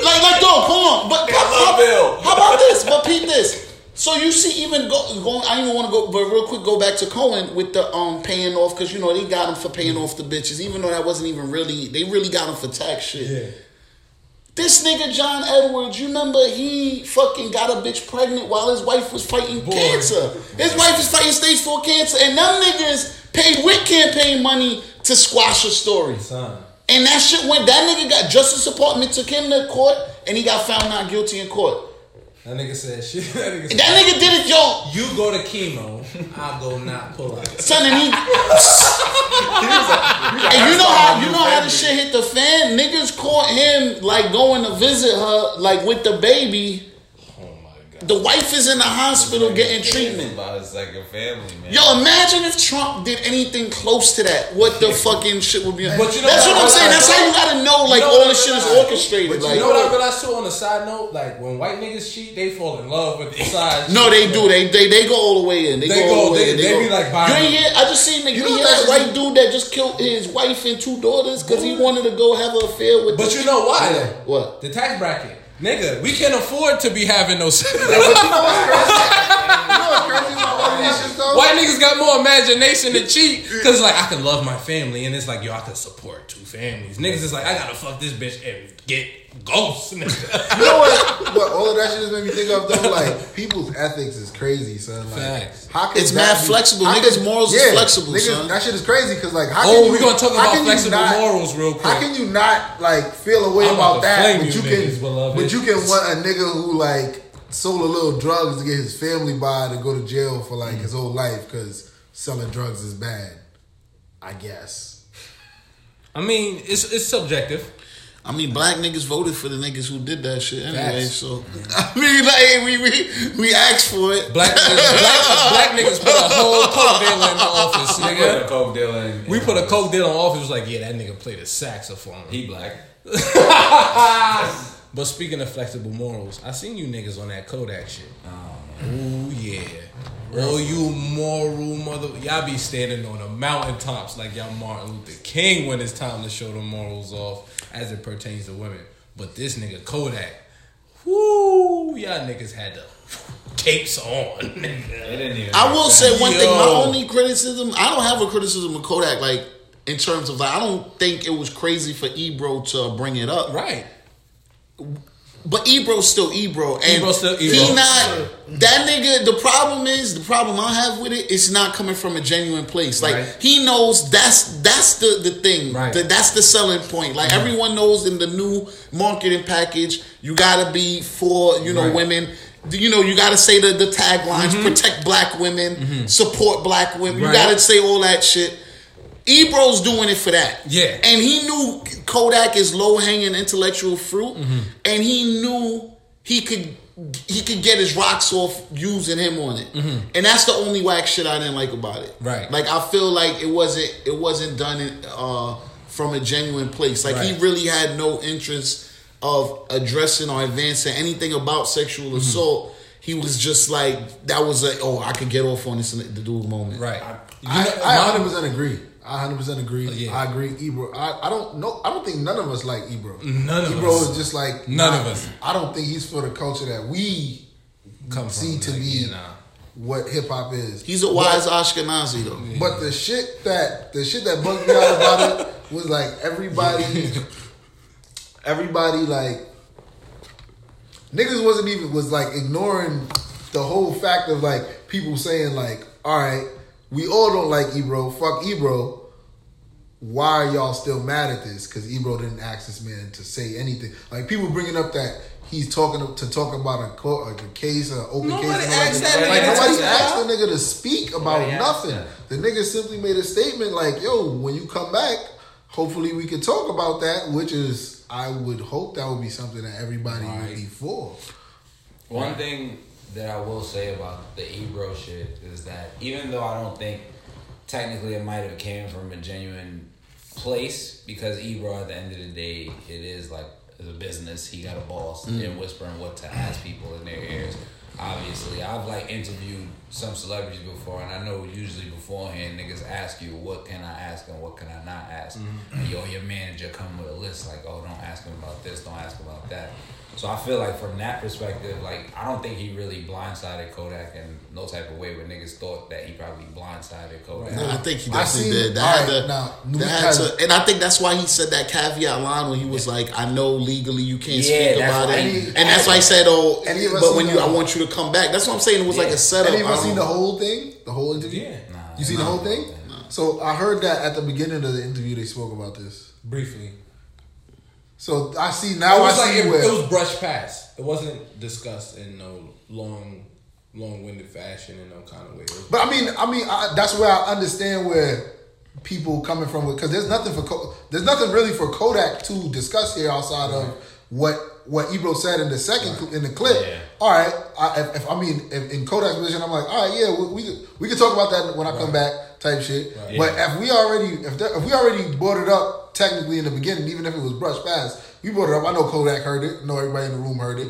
Like, dog, hold on. But how about this? But peep this. So you see, even going, I don't even want to go, but real quick, go back to Cohen with the paying off, because you know they got him for paying off the bitches, even though that wasn't even really. They really got him for tax shit. Yeah. This nigga John Edwards, you remember he fucking got a bitch pregnant while his wife was fighting cancer. His wife was fighting stage 4 cancer, and them niggas paid with campaign money to squash a story. Son. And that shit went. That nigga got Justice Department took him to court, and he got found not guilty in court. That nigga said shit. That nigga did it, yo. You go to chemo, I'll go not pull out. Son, and and you know how the shit hit the fan? Niggas caught him like going to visit her like with the baby. Oh my god. The wife is in the hospital getting treatment. It's like a family, man. Yo, imagine if Trump did anything close to that. What the fucking shit would be? But you know that's what I'm saying. That's how you gotta know like all this shit is orchestrated. But you know what I realized too on the side note? Like when white niggas cheat, they fall in love with the side. No, they do. They go all the way in. They go all the way in. They be like, you ain't hear? I just seen that white dude that just killed his wife and 2 daughters because he wanted to go have an affair with. But you know why? What? The tax bracket. Nigga, we can't afford to be having those. White niggas got more imagination to cheat because like I can love my family and it's like yo I can support 2 families. Niggas is like I gotta fuck this bitch and get ghosts. Nigga. You know what? All of that shit just made me think of though. Like people's ethics is crazy, son. Like, facts. How can it's mad flexible. Niggas' morals is flexible, son. That shit is crazy because like how we're gonna talk about flexible morals real quick. How can you not like feel a way about that? But you can want a nigga who like sold a little drugs to get his family by to go to jail for like his whole life because selling drugs is bad. I guess. I mean, it's subjective. I mean, black niggas voted for the niggas who did that shit anyway. So I mean, like we asked for it. Black niggas put a whole coke dealer in the office. Nigga. We put a coke dealer in the office. It was like, yeah, that nigga played a saxophone. He black. But speaking of flexible morals, I seen you niggas on that Kodak shit. Ooh yeah. Oh, you moral mother. Y'all be standing on the mountaintops like y'all Martin Luther King when it's time to show the morals off as it pertains to women. But this nigga Kodak, whoo, y'all niggas had to capes on. I will say one thing. My only criticism, I don't have a criticism of Kodak, like, in terms of, like, I don't think it was crazy for Ebro to bring it up. Right. But Ebro's still Ebro. And Ebro's still Ebro. he not, that nigga, the problem I have with it, it's not coming from a genuine place. Like, he knows that's the thing. Right. That's the selling point. Like, everyone knows in the new marketing package, you gotta be for, women. You gotta say the taglines, protect black women, support black women. You gotta say all that shit. Ebro's doing it for that. Yeah. And he knew Kodak is low-hanging intellectual fruit, and he knew he could get his rocks off using him on it. And that's the only whack shit I didn't like about it. Right. Like, I feel like it wasn't done from a genuine place. Like, he really had no interest of addressing or advancing anything about sexual assault. He was just like, that was I could get off on this in the dude moment. Right. I 100% agree. I 100% agree. Yeah. I agree. Ebro. I don't know. I don't think none of us like Ebro. None of Ebro us. is just like none of us. I don't think he's for the culture that we see to be what hip hop is. He's a wise Ashkenazi though. Yeah. But the shit that bugged me out about it was like everybody like niggas was like ignoring the whole fact of like people saying like, all right, we all don't like Ebro. Fuck Ebro. Why are y'all still mad at this? Because Ebro didn't ask this man to say anything. Like people bringing up that he's talk about a case, an open nobody case. Asked that like nigga nobody to asked the nigga to speak about nothing. that. The nigga simply made a statement like, "Yo, when you come back, hopefully we can talk about that." Which is, I would hope that would be something that everybody would be for. One thing that I will say about the Ebro shit is that even though I don't think technically it might have came from a genuine place, because Ebro at the end of the day, it is like a business. He got a boss and whispering what to ask people in their ears. Obviously, I've like interviewed some celebrities before, and I know usually beforehand niggas ask you what can I ask and what can I not ask. And your manager come with a list like, oh, don't ask him about this, don't ask him about that. So I feel like from that perspective, like I don't think he really blindsided Kodak in no type of way, but niggas thought that he probably blindsided Kodak. No, I think he definitely did. And I think that's why he said that caveat line when he was like, "I know legally you can't speak about it," and that's why he said, "Oh, but I want you to come back." That's what I'm saying. It was like a setup. Any of us seen the whole thing, the whole interview? Yeah. You seen the whole thing? No. So I heard that at the beginning of the interview they spoke about this Briefly. So I see now. It was brushed past. It wasn't discussed in no long-winded fashion in no kind of way. But I mean, that's where I understand where people coming from, because there's nothing really for Kodak to discuss here outside of what Ebro said in the in the clip. Yeah. All right, if in Kodak's position, I'm like, all right, yeah, we can talk about that when I come back, type shit. Right. But if we already brought it up technically in the beginning, even if it was brushed past, we brought it up. I know Kodak heard it. I know everybody in the room heard it.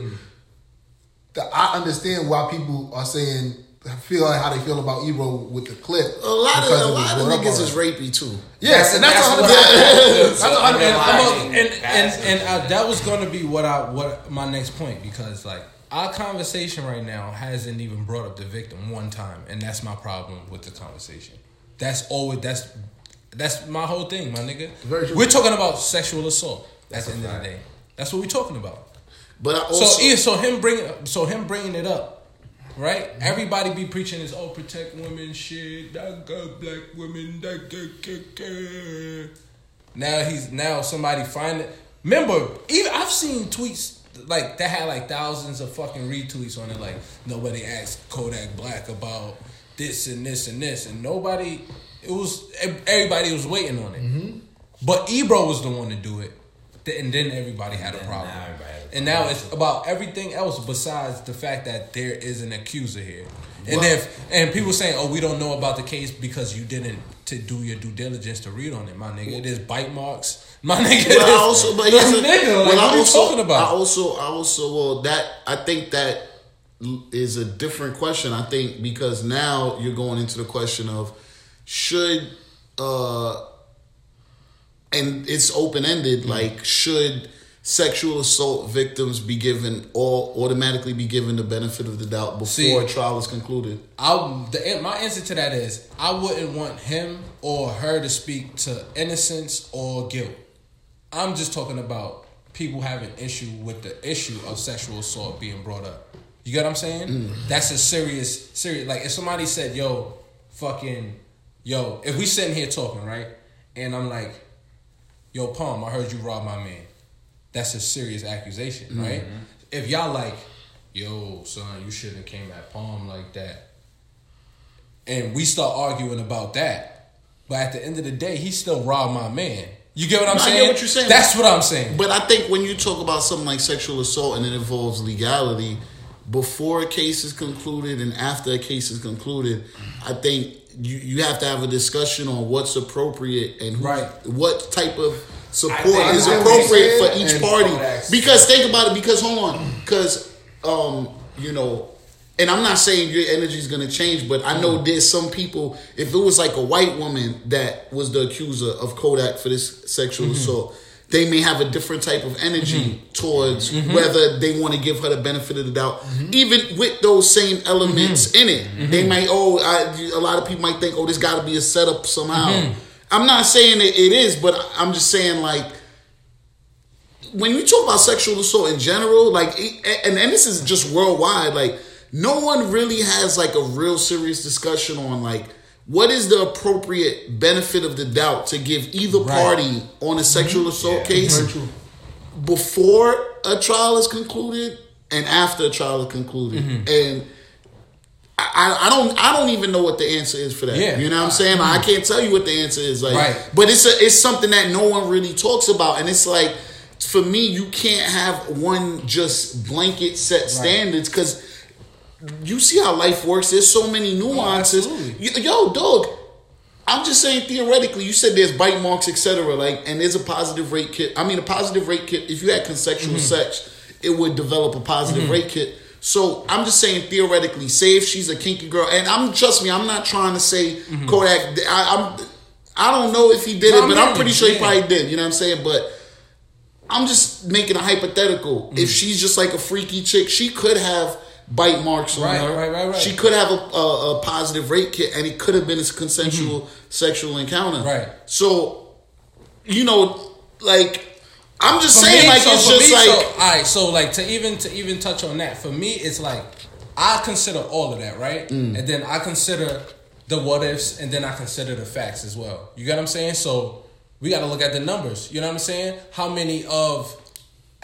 I understand why people are saying feel like how they feel about Ebro with the clip. A lot of niggas is rapey too. Yes, and that's 100%. And that was going to be what my next point, because like our conversation right now hasn't even brought up the victim one time, and that's my problem with the conversation. That's my whole thing, my nigga. We're talking about sexual assault at the end of the day. That's what we're talking about. But so him bringing it up, right? Everybody be preaching this protect women shit. That got black women. Now somebody find it. Remember, even I've seen tweets like that had like thousands of fucking retweets on it. Like nobody asked Kodak Black about this and this and this, and nobody. Everybody was waiting on it, but Ebro was the one to do it, and then everybody had a problem. And now it's about everything else besides the fact that there is an accuser here. And people saying, "Oh, we don't know about the case because you didn't to do your due diligence to read on it, my nigga. It is bite marks, my nigga." What are you talking about? I think that is a different question. I think because now you're going into the question of should and it's open ended. Like should sexual assault victims automatically be given the benefit of the doubt before a trial is concluded? My answer to that is I wouldn't want him or her to speak to innocence or guilt. I'm just talking about people having issue with the issue of sexual assault being brought up. You get what I'm saying? That's a serious. Like if somebody said, "Yo, if we sitting here talking, right?" And I'm like, "Yo, Palm, I heard you rob my man." That's a serious accusation, right? If y'all like, "Yo, son, you shouldn't have came at Palm like that," and we start arguing about that, but at the end of the day, he still robbed my man. You get what I'm saying? I get what you're saying. That's what I'm saying. But I think when you talk about something like sexual assault and it involves legality, before a case is concluded and after a case is concluded, I think you have to have a discussion on what's appropriate and what type of support is appropriate for each party. Because think about it. Because hold on. Because and I'm not saying your energy is going to change, but I know there's some people, if it was like a white woman that was the accuser of Kodak for this sexual assault, they may have a different type of energy towards whether they want to give her the benefit of the doubt, even with those same elements in it. They might, a lot of people might think, this got to be a setup somehow. I'm not saying it is, but I'm just saying, like, when we talk about sexual assault in general, like, and this is just worldwide, like, no one really has like a real serious discussion on like what is the appropriate benefit of the doubt to give either party on a sexual assault case before a trial is concluded and after a trial is concluded. And I don't even know what the answer is for that. You know what I'm saying? Like, I can't tell you what the answer is. Like, but it's something that no one really talks about, and it's like, for me, you can't have one just blanket set standards because. You see how life works. There's so many nuances. Yo, dog. I'm just saying theoretically. You said there's bite marks, etc. Like, and there's a positive rate kit. I mean, a positive rate kit. If you had consensual sex, it would develop a positive rate kit. So I'm just saying theoretically. Say if she's a kinky girl, and trust me, I'm not trying to say Kodak. I don't know if he did it, but I'm pretty sure he probably did. You know what I'm saying? But I'm just making a hypothetical. If she's just like a freaky chick, she could have bite marks on her. Right. She could have a positive rape kit, and it could have been a consensual sexual encounter. Right. So, like, I'm just saying, like, it's just like, all right. So, like, to even touch on that, for me, it's like I consider all of that, right, and then I consider the what ifs, and then I consider the facts as well. You get what I'm saying? So we got to look at the numbers. You know what I'm saying? How many of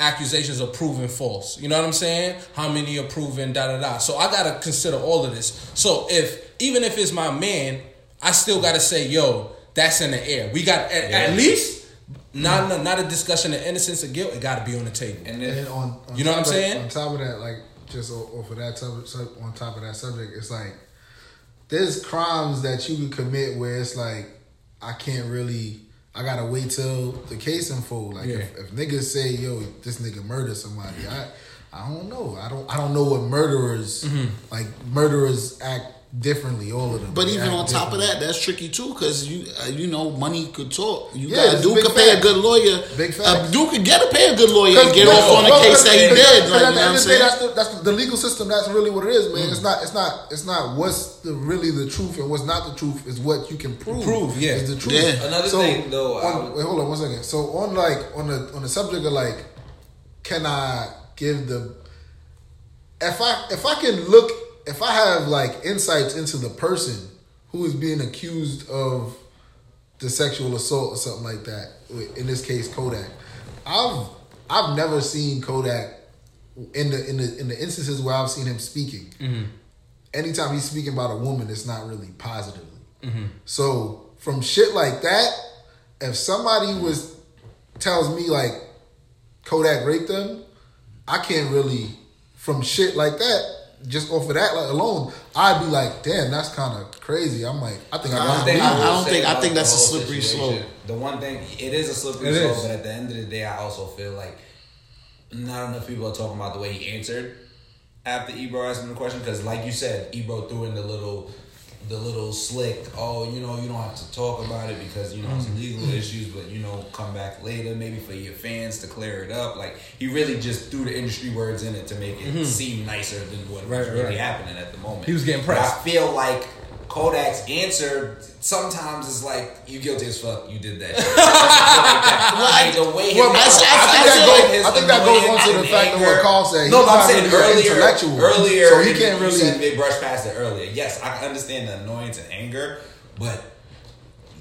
accusations are proven false? You know what I'm saying? How many are proven da-da-da? So I got to consider all of this. So even if it's my man, I still got to say, yo, that's in the air. We got at least not a discussion of innocence or guilt. It got to be on the table. And then on you know what I'm saying? On top of that, like, just off of that on top of that subject, it's like there's crimes that you can commit where it's like I gotta wait till the case unfold. Like if niggas say, yo, this nigga murdered somebody, I don't know. I don't know what murderers like. Murderers act differently, all of them. But even on top of that, that's tricky too, because money could talk. A dude could pay a good lawyer. Big fact. A dude could pay a good lawyer and get off on a case that he did. Like, you know what I'm saying? That's the legal system. That's really what it is, man. It's not what's really the truth and what's not the truth. Is what you can prove. Is the truth. Yeah. Another thing though. Wait, hold on 1 second. So on the subject of like, can I give the if I have like insights into the person who is being accused of the sexual assault or something like that, in this case Kodak, I've never seen Kodak in the instances where I've seen him speaking. Anytime he's speaking about a woman, it's not really positively. So from shit like that, if somebody tells me like Kodak raped them, I can't really, from shit like that, just off of that alone, I'd be like, damn, that's kind of crazy. I'm like, I think that's a slippery slope. The one thing, it is a slippery slope, but at the end of the day, I also feel like not enough people are talking about the way he answered after Ebro asked him the question, because like you said, Ebro threw in the little the little slick, oh, you don't have to talk about it because, it's legal issues, but, come back later, maybe for your fans to clear it up. Like, he really just threw the industry words in it to make it seem nicer than what was really happening at the moment. He was getting pressed. But I feel like Kodak's answer sometimes is like, you guilty as fuck, you did that shit. Like the way I think that goes on to the fact of what Karl said. No, but I'm saying earlier, so he can't really. You said they brushed past it earlier. Yes, I can understand the annoyance and anger, but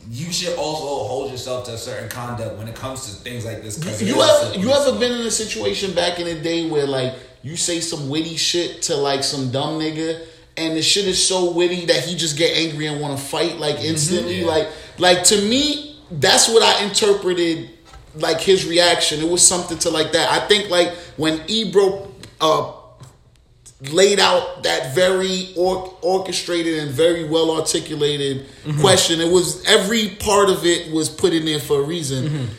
you should also hold yourself to a certain conduct when it comes to things like this. You ever been in a situation back in the day where like you say some witty shit to like some dumb nigga? And the shit is so witty that he just get angry and want to fight like instantly. Like to me, that's what I interpreted like his reaction. It was something to like that. I think like when Ebro laid out that very orchestrated and very well articulated question, it was every part of it was put in there for a reason.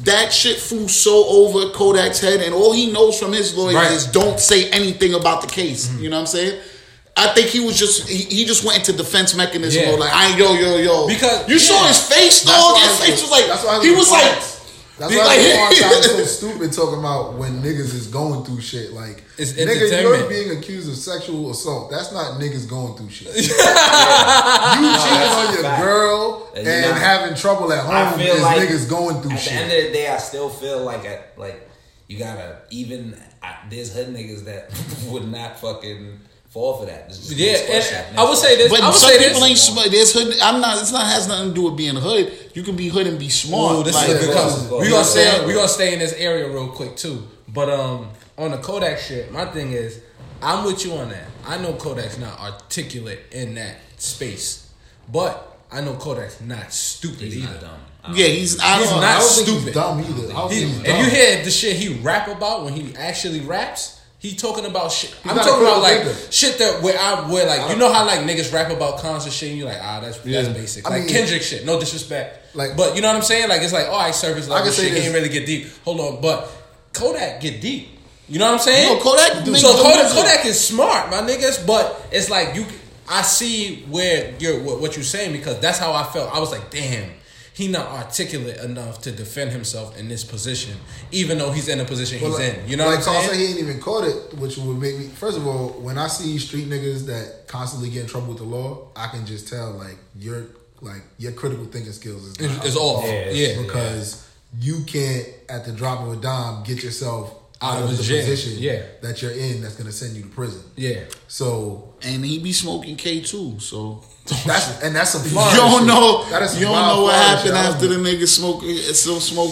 That shit flew so over Kodak's head, and all he knows from his lawyers is don't say anything about the case. You know what I'm saying? I think he was he just went into defense mechanism mode, like I ain't yo. Because you saw his face, dog. His face was like he was like. That's why Quan sounds so stupid talking about when niggas is going through shit. Like, nigga, you're being accused of sexual assault. That's not niggas going through shit. You cheating on your girl and having trouble at home is like niggas going through shit. At the end of the day, I still feel like you gotta there's hood niggas that would not fucking fall for that. And I would say this. But some people ain't smart. There's hood. Has nothing to do with being hood. You can be hood and be smart. Ooh, this is because we gonna stay in this area real quick too. But on the Kodak shit, my thing is, I'm with you on that. I know Kodak's not articulate in that space, but I know Kodak's not stupid either. Not dumb. He's not stupid. He's dumb either. If you hear the shit he rap about when he actually raps. He talking about shit. I'm talking about like shit that where like you know how like niggas rap about concert shit and you're like that's basic. Like Kendrick shit, no disrespect. Like, but you know what I'm saying? Like it's like I surface level shit. He ain't really get deep. Hold on, but Kodak get deep. You know what I'm saying? No, Kodak is smart, my niggas. But it's like I see what you're saying because that's how I felt. I was like, damn. He not articulate enough to defend himself in this position, even though he's in the position he's in. You know what I'm saying? Like he ain't even caught it, which would make me. First of all, when I see street niggas that constantly get in trouble with the law, I can just tell your critical thinking skills is off. Because you can't at the drop of a dime get yourself out of the position that you're in that's gonna send you to prison. Yeah. So and he be smoking K2, so. That's some you don't know. You don't know what happened after the nigga smoked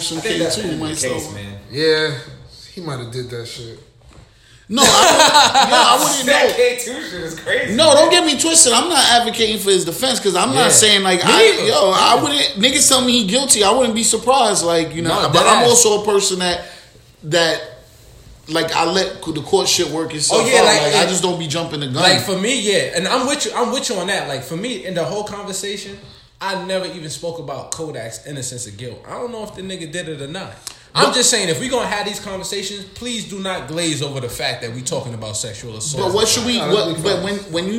some K2 myself. Man. Yeah, he might have did that shit. No, I wouldn't know. That K2 shit is crazy. No, don't get me twisted. I'm not advocating for his defense because I'm not saying like I wouldn't. Niggas tell me he guilty. I wouldn't be surprised. Like but I'm also a person that. Like I let the court shit work itself out. Like I just don't be jumping the gun. Like for me, and I'm with you on that. Like for me, in the whole conversation, I never even spoke about Kodak's innocence or guilt. I don't know if the nigga did it or not. I'm just saying, if we gonna have these conversations, please do not glaze over the fact that we talking about sexual assault. But what should we? But when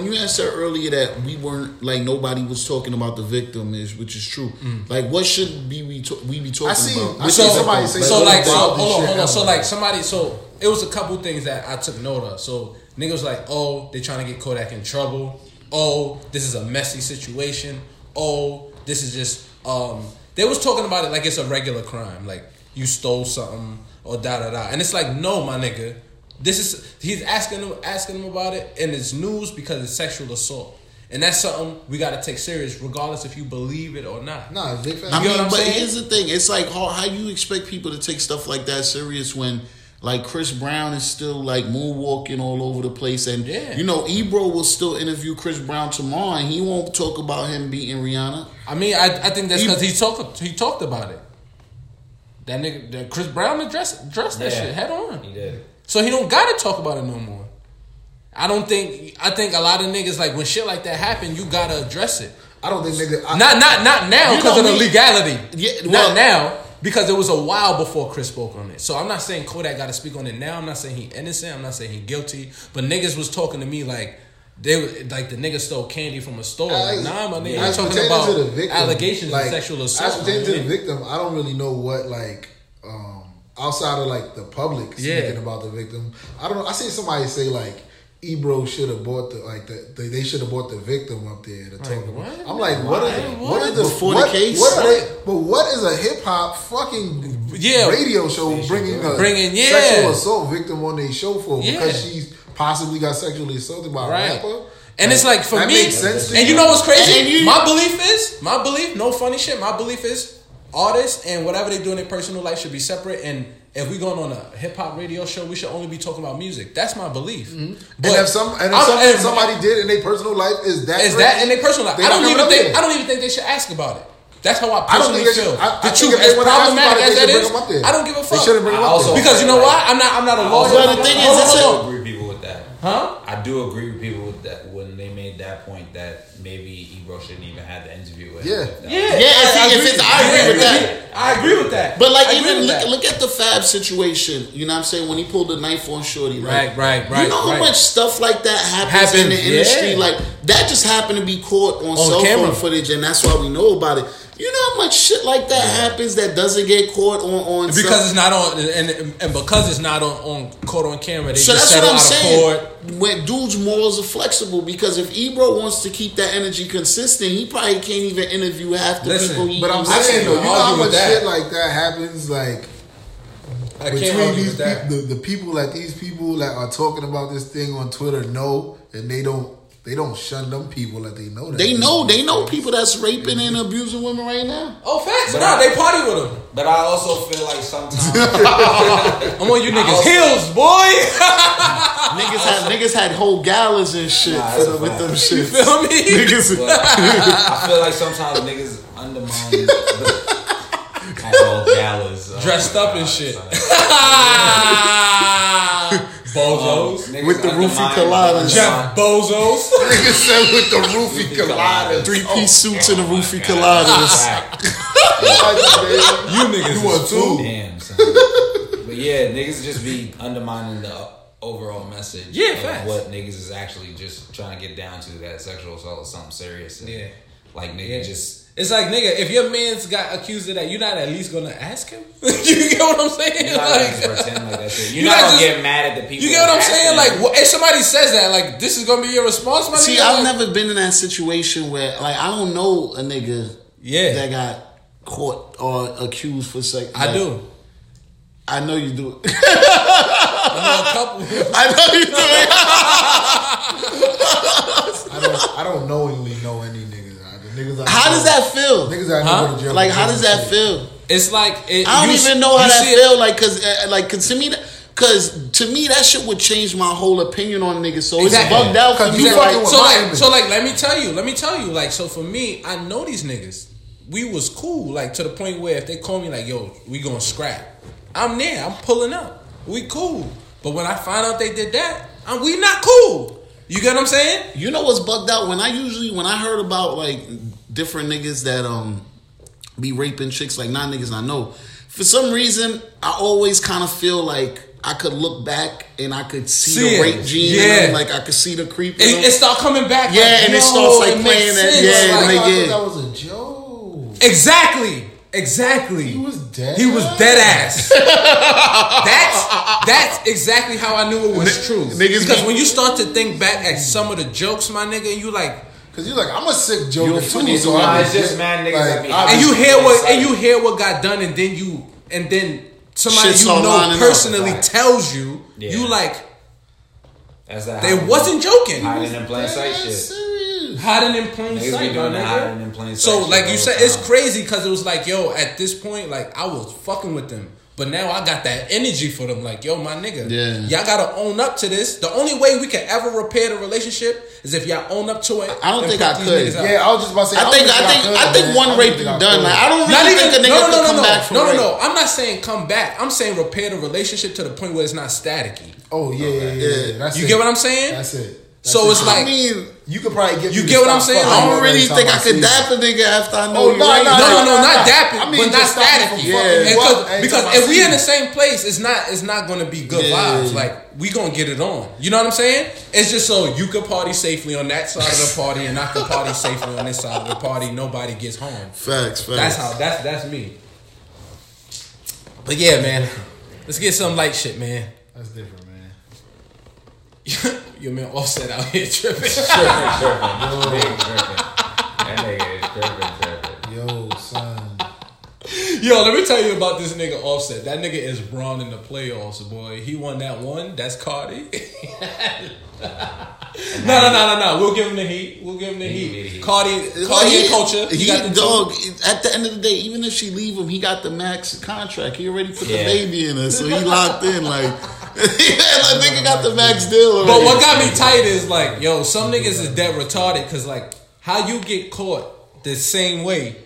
you answered earlier that we weren't like nobody was talking about the victim which is true. Like what should we be talking about? I see somebody say hold on. So it was a couple things that I took note of. So niggas was like, they trying to get Kodak in trouble. This is a messy situation. This is just they was talking about it like it's a regular crime, like you stole something or da. And it's like, no, my nigga. He's asking him about it and it's news because it's sexual assault. And that's something we got to take serious regardless if you believe it or not. Nah, big fan. But here's the thing. It's like how you expect people to take stuff like that serious when like Chris Brown is still like moonwalking all over the place. And Ebro will still interview Chris Brown tomorrow and he won't talk about him beating Rihanna. I mean, I think that's because he talked about it. That nigga, Chris Brown addressed that shit head on. He did. So he don't gotta talk about it no more. I think a lot of niggas like when shit like that happen, you gotta address it. I don't think niggas. Not now because of the legality. Yeah, not now because it was a while before Chris spoke on it. So I'm not saying Kodak got to speak on it now. I'm not saying he innocent. I'm not saying he guilty. But niggas was talking to me like they like the nigga stole candy from a store. Like, nah, my nigga, as you're talking pertaining about to the victim, allegations like, of sexual assault. As pertaining to the victim, I don't really know what like outside of like the public speaking about the victim. I don't know. I seen somebody say like Ebro should have bought they should have bought the victim up there to talk about. I'm like, what is the before the case? What is a hip hop fucking radio show bringing sexual assault victim on their show for because she's possibly got sexually assaulted by a rapper? And it's like for me, and you know what's crazy? My belief, no funny shit. My belief is artists and whatever they do in their personal life should be separate. And if we going on a hip hop radio show, we should only be talking about music. That's my belief. Mm-hmm. But if somebody did in their personal life, is that in their personal life? I don't even think they should ask about it. That's how I personally feel. The truth, as problematic as that is, I don't give a fuck. They shouldn't bring them up there. Because you know why? I'm not a lawyer. But the thing is, I agree with people with that. Huh? I do agree with people with that when they made that point that maybe Ebro shouldn't even have the interview with him. I agree with that. I agree with that. But like even look at the Fab situation. You know what I'm saying? When he pulled the knife on Shorty. Like, right. You know how much stuff like that happens in the industry? Like that just happened to be caught on cell phone footage, and that's why we know about it. You know how much shit like that happens that doesn't get caught on because it's not on and because it's not on caught on camera. They just that's what I'm out saying. Of court. When dudes' morals are flexible, because if Ebro wants to keep that energy consistent, he probably can't even interview half the people. But I'm saying though, you know how much shit like that happens, like between these the people that these people that are talking about this thing on Twitter know, and they don't shun them people that they know. They know people that's raping and abusing women right now. Oh, facts. But they party with them. But I also feel like sometimes I'm on you niggas' heels, boy. niggas had whole galas and shit with them shit. You feel me? I feel like sometimes niggas undermine whole galas dressed up and shit. Bozos. With the roofie coladas. Jeff Bozos. Niggas said with the roofie coladas. 3-piece suits and the roofie coladas. You niggas want two. Damn, son. But yeah, niggas just be undermining the overall message of what niggas is actually just trying to get down to, that sexual assault is something serious. And like nigga just... It's like, nigga, if your man's got accused of that, you're not at least gonna ask him? You get what I'm saying? You're not gonna just pretend like that shit. You're not gonna get mad at the people. You get what I'm saying? Like, if somebody says that, like, this is gonna be your response, my nigga? See, I've never been in that situation where, like, I don't know a nigga that got caught or accused for sex. I do. I know you do. I know a couple. I know you do. I don't knowingly know any niggas. How does that feel? Niggas I know go to jail. Like, how does that feel? It's like I don't even know how that feel. Like, cause to me, that shit would change my whole opinion on niggas. So it's bugged out for me. So let me tell you. Like, so for me, I know these niggas. We was cool. Like, to the point where if they call me like, yo, we gonna scrap, I'm there. I'm pulling up. We cool. But when I find out they did that, we not cool. You get what I'm saying? You know what's bugged out? When I heard about like different niggas that be raping chicks, like not niggas I know, for some reason I always kind of feel like I could look back and I could see the rape gene in them, like I could see the creep. It start coming back. Yeah, like, and it starts like playing that. Yeah, I thought that was a joke. Exactly. He was dead. He was dead ass. That's exactly how I knew it was true. Because when you start to think back at some of the jokes, my nigga, and you like, because you're like, I'm a sick joker too. So it's just mad niggas. Like, and you hear what got done, and then somebody shit's you know personally tells you, you like, they wasn't joking. Hiding in plain sight shit. Hiding in plain sight, my nigga. So like you said, it's crazy because it was like, yo, at this point, like I was fucking with them, but now I got that energy for them. Like, yo, my nigga, y'all gotta own up to this. The only way we can ever repair the relationship is if y'all own up to it. I don't think I could. Yeah, I was just about to say. I think one rape you done. Like, I don't really think a nigga can come back from rape. No. I'm not saying come back. I'm saying repair the relationship to the point where it's not staticky. Oh yeah. You get what I'm saying? That's it. So it's like, I mean, you could probably get. You get what I'm saying? I don't really think I could dap a nigga after I know you. No, not dapping, I mean, but not static. Because if we in the same place, it's not gonna be good vibes. Like we gonna get it on. You know what I'm saying? It's just so you can party safely on that side of the party, and I can party safely on this side of the party. Nobody gets harmed. Facts. That's me. But yeah, man, let's get some light shit, man. That's different, man. Your man Offset out here tripping. Tripping. That nigga is tripping. Yo, son. Yo, let me tell you about this nigga Offset. That nigga is Braun in the playoffs, boy. He won that one. That's Cardi. No. We'll give him the heat. Cardi and Culture. He got the dog. At the end of the day, even if she leave him, he got the max contract. He already put the baby in her, so he locked in. Like, that nigga got the max deal already. But what got me tight is like, yo, some niggas is dead retarded because like, how you get caught the same way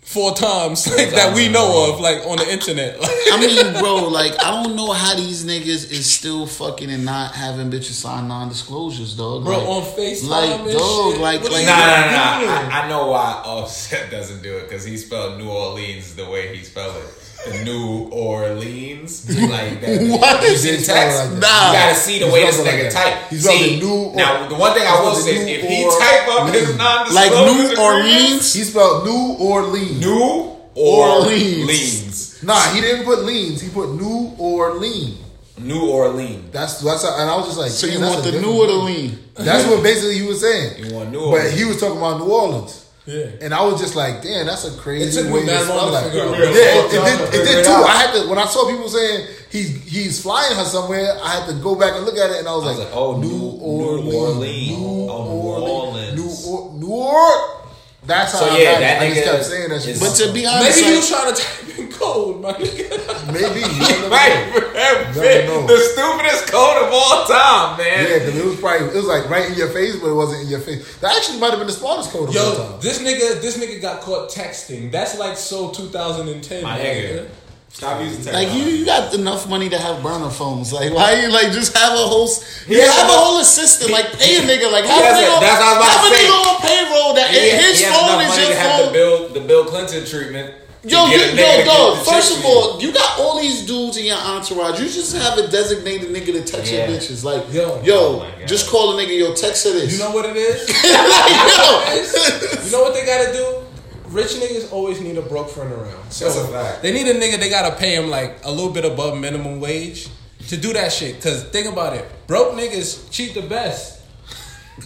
4 times like that we know of, like on the internet. I mean, bro, like I don't know how these niggas is still fucking and not having bitches sign non-disclosures, dog. Bro, like, on FaceTime like, and dog, shit. like, Nah. I know why Offset doesn't do it because he spelled New Orleans the way he spelled it. The New Orleans, like that. What? You see the text? Like You gotta see the way this like nigga that. type. He's See, New now the one thing I will say is if he type up his non-disclosure like New agreements, Orleans. He spelled New Orleans. New Orleans. Orleans. Nah, he didn't put leans. He put New Orleans. New Orleans. That's how, and I was just like, So you that's want a the different new or the one. lean? That's what basically he was saying. You want New But Orleans. he was talking about New Orleans. Yeah. And I was just like, damn, that's a crazy It took me way to that long spell to that. figure out. Yeah, it did too. I had to, when I saw people saying he's flying her somewhere, I had to go back and look at it, and I was like, oh, New Orleans. Orleans. New Orleans. That's how So, I yeah, got that it. I just nigga kept saying that shit. But to be honest, Maybe he like, was trying to type in code, my nigga. Maybe. Right, know. the stupidest code of all time, man. Yeah, because it was like right in your face, but it wasn't in your face. That actually might have been the smartest code of all Yo, time. this nigga got caught texting. That's like so 2010. My nigga. Stop using like technology. you got enough money to have burner phones. Like why you like just have a whole have a whole assistant. Like pay a nigga. Like have a nigga. That's what I was about have to a say. nigga on payroll that his He has phone enough is money your to have phone. the Bill Clinton treatment. Yo, dog. First of all, you got all these dudes in your entourage. You just have a designated nigga to text your bitches. Like, Yo. Just call a nigga. Yo, text her this. You know what it is? Like, You know what they gotta do? Rich niggas always need a broke friend around. So That's a fact. They need a nigga, they gotta pay him like a little bit above minimum wage to do that shit. Cause think about it. Broke niggas cheat the best.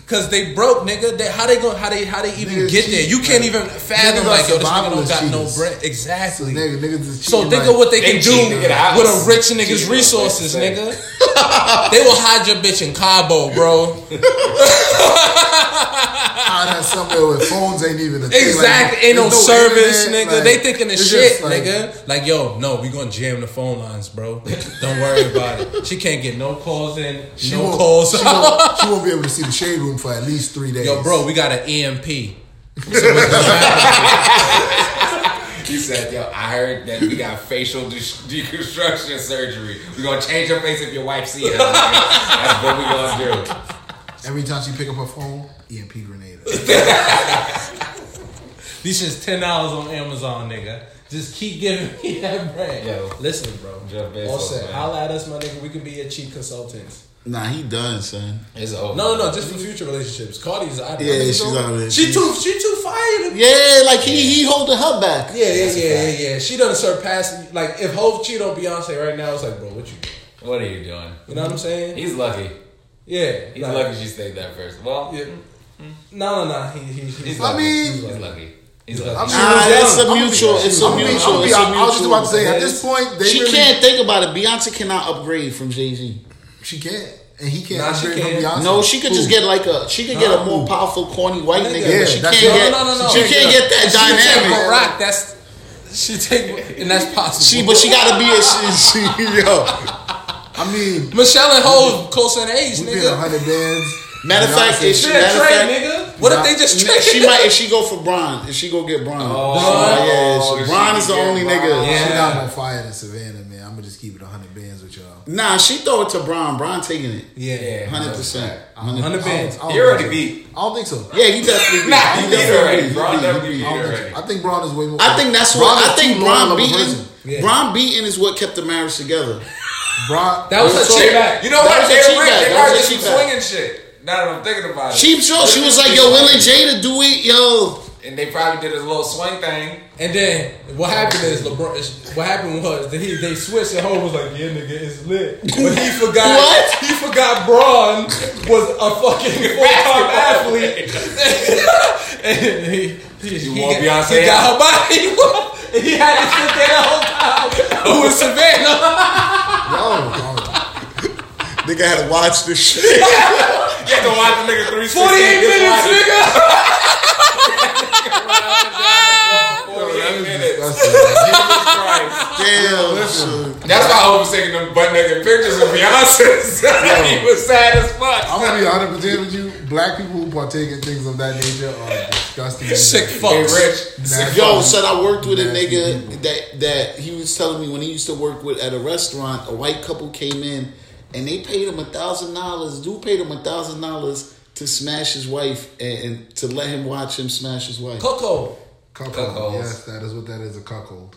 Cause they broke, nigga. How they even Niggas get there? cheat, You can't like, even fathom niggas like, yo, are this nigga don't got survivalist no cheaters. bread. Exactly. Niggas is So cheating, think like, of what they they can cheat to do get a house. with a rich nigga's Cheat resources, with a nigga. They will hide your bitch in Cabo, bro. out somewhere where phones ain't even a thing. Exactly. Like, Ain't no there's service, internet, nigga. like, They thinking of it's shit, just like- nigga. Like, yo, no, we gonna jam the phone lines, bro. Don't worry about it. She can't get no calls in, no calls She out. won't be able to see the shade room for at least 3 days. Yo, bro, we got an EMP. He said, yo, I heard that we got facial deconstruction surgery. We gonna change her face if your wife see her. That's what we gonna do. Every time she pick up her phone, EMP grenade. These shit's $10 on Amazon, nigga. Just keep giving me that bread. Yo. Listen, bro. Jeff Bezos, All set. man. Holla at us, my nigga. We could be your cheap consultants. nah, he done, son. It's over. No, just for future relationships. Cardi's out there. Yeah, I think she's so. out there. She too fired. Yeah, like he holding her back. Yeah. She done surpassed. Like if Hov cheat on Beyonce right now, it's like, bro, what you doing? What are you doing? You know what I'm saying? He's lucky. Yeah, He's lucky she stayed there first. Well, Yeah. No. He's lucky. mean- he's lucky. He's Lucky. lucky. Nah, it's a mutual. It's a mutual. It's a I was just about to say, mutual. at this point, they She really, can't think about it. Beyonce cannot upgrade from Jay-Z. She can't. And he can't Nah, she upgrade from can. Beyonce. No, she could just get like a more powerful, corny white nigga. Yeah, But she that's can't it. get. No. She can't get that She take dynamic. Barack. She take, and that's possible. But she gotta be a yo. I mean, Michelle and Hov close in age, we been nigga. 100 bands. Matter of fact, if she, Shit, trade, nigga. What if they just trade? she might if she go for Bron, if she go get Bron. Oh, yeah, she Bron could is the get only Bron. nigga. She Yeah. got more fire than Savannah, man. I'm gonna just keep it 100 bands with y'all. Nah, she throw it to Bron. Bron taking it. Yeah, 100%. 100 bands. He already beat. I don't think so. Yeah, he definitely beat. Nah, He he beat definitely already. beat. Bron definitely beat already. I think Braun is way more. I think that's what. Braun is I think too Bron low of a beating. person. Yeah. Bron beating is what kept the marriage together. Braun, That was a cheat back. You know That what? was a cheat back. They That was probably a did cheat some back. swinging shit. Now that I'm thinking about it. She was like, yo, Will and Jada do it, yo. And they probably did a little swing thing. And then what happened is what happened was that they switched and Ho was like, yeah, nigga, it's lit. But he forgot What? he forgot Braun was a fucking full-time athlete. And he want got Beyonce her body. And he had to sit there the whole time. Who was Savannah? Nigga had to watch this shit. You have to watch the nigga 360. 48 minutes, nigga. 48 minutes. Damn. That's why I was taking them butt naked pictures of Beyonce. He was sad as fuck. I'm gonna be 100% with you. Black people who partake in things of that nature are disgusting. Sick Hey, fucks. Rich. Yo, son, I worked with a Nasty nigga that he was telling me when he used to work with at a restaurant, a white couple came in and they paid him $1,000. Dude paid him $1,000 to smash his wife and to let him watch him smash his wife. Coco. Cuckold. Yes, that is what that is, a cuckold.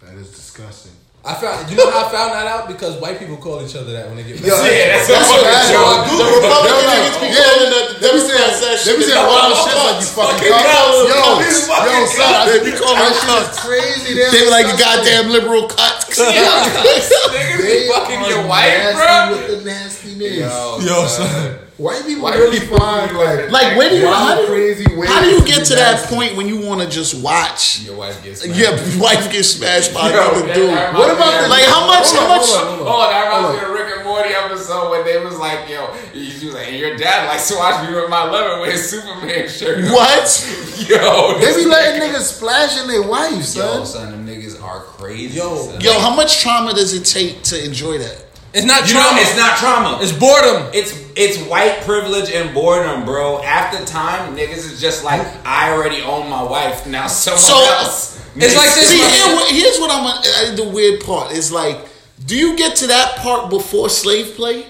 That is disgusting. I found. You know how I found that out? Because white people call each other that when they get married. That's That's what what the Republican niggas be calling the They be saying wild shit like you fucking cucks. Yo, son, They be calling that them shit is crazy. They're They be like, you disgusting. goddamn liberal cuts. Niggas be fucking your wife, nasty bro. with the nastiness. Yo, son. White people really find Like, where do you, how wild, do, crazy ways how do you to get be to that nasty. point when you want to just watch? Your wife gets smacked. Your wife gets smashed by another dude. What about the Like, how much? Oh, that reminds me of Rick and Morty episode when they was like, yo, he was like, your dad likes to watch me with my lover with his Superman shirt on. What? Yo, They be letting niggas splash in their wives, Yo, son. son, them niggas are crazy. Yo. son. Yo, how much trauma does it take to enjoy that? It's not You know, trauma. it's not trauma. It's boredom. It's white privilege and boredom, bro. After time, niggas is just like, I already own my wife. Now someone else. It's like this. See, here's what the weird part is like. Do you get to that part before slave play?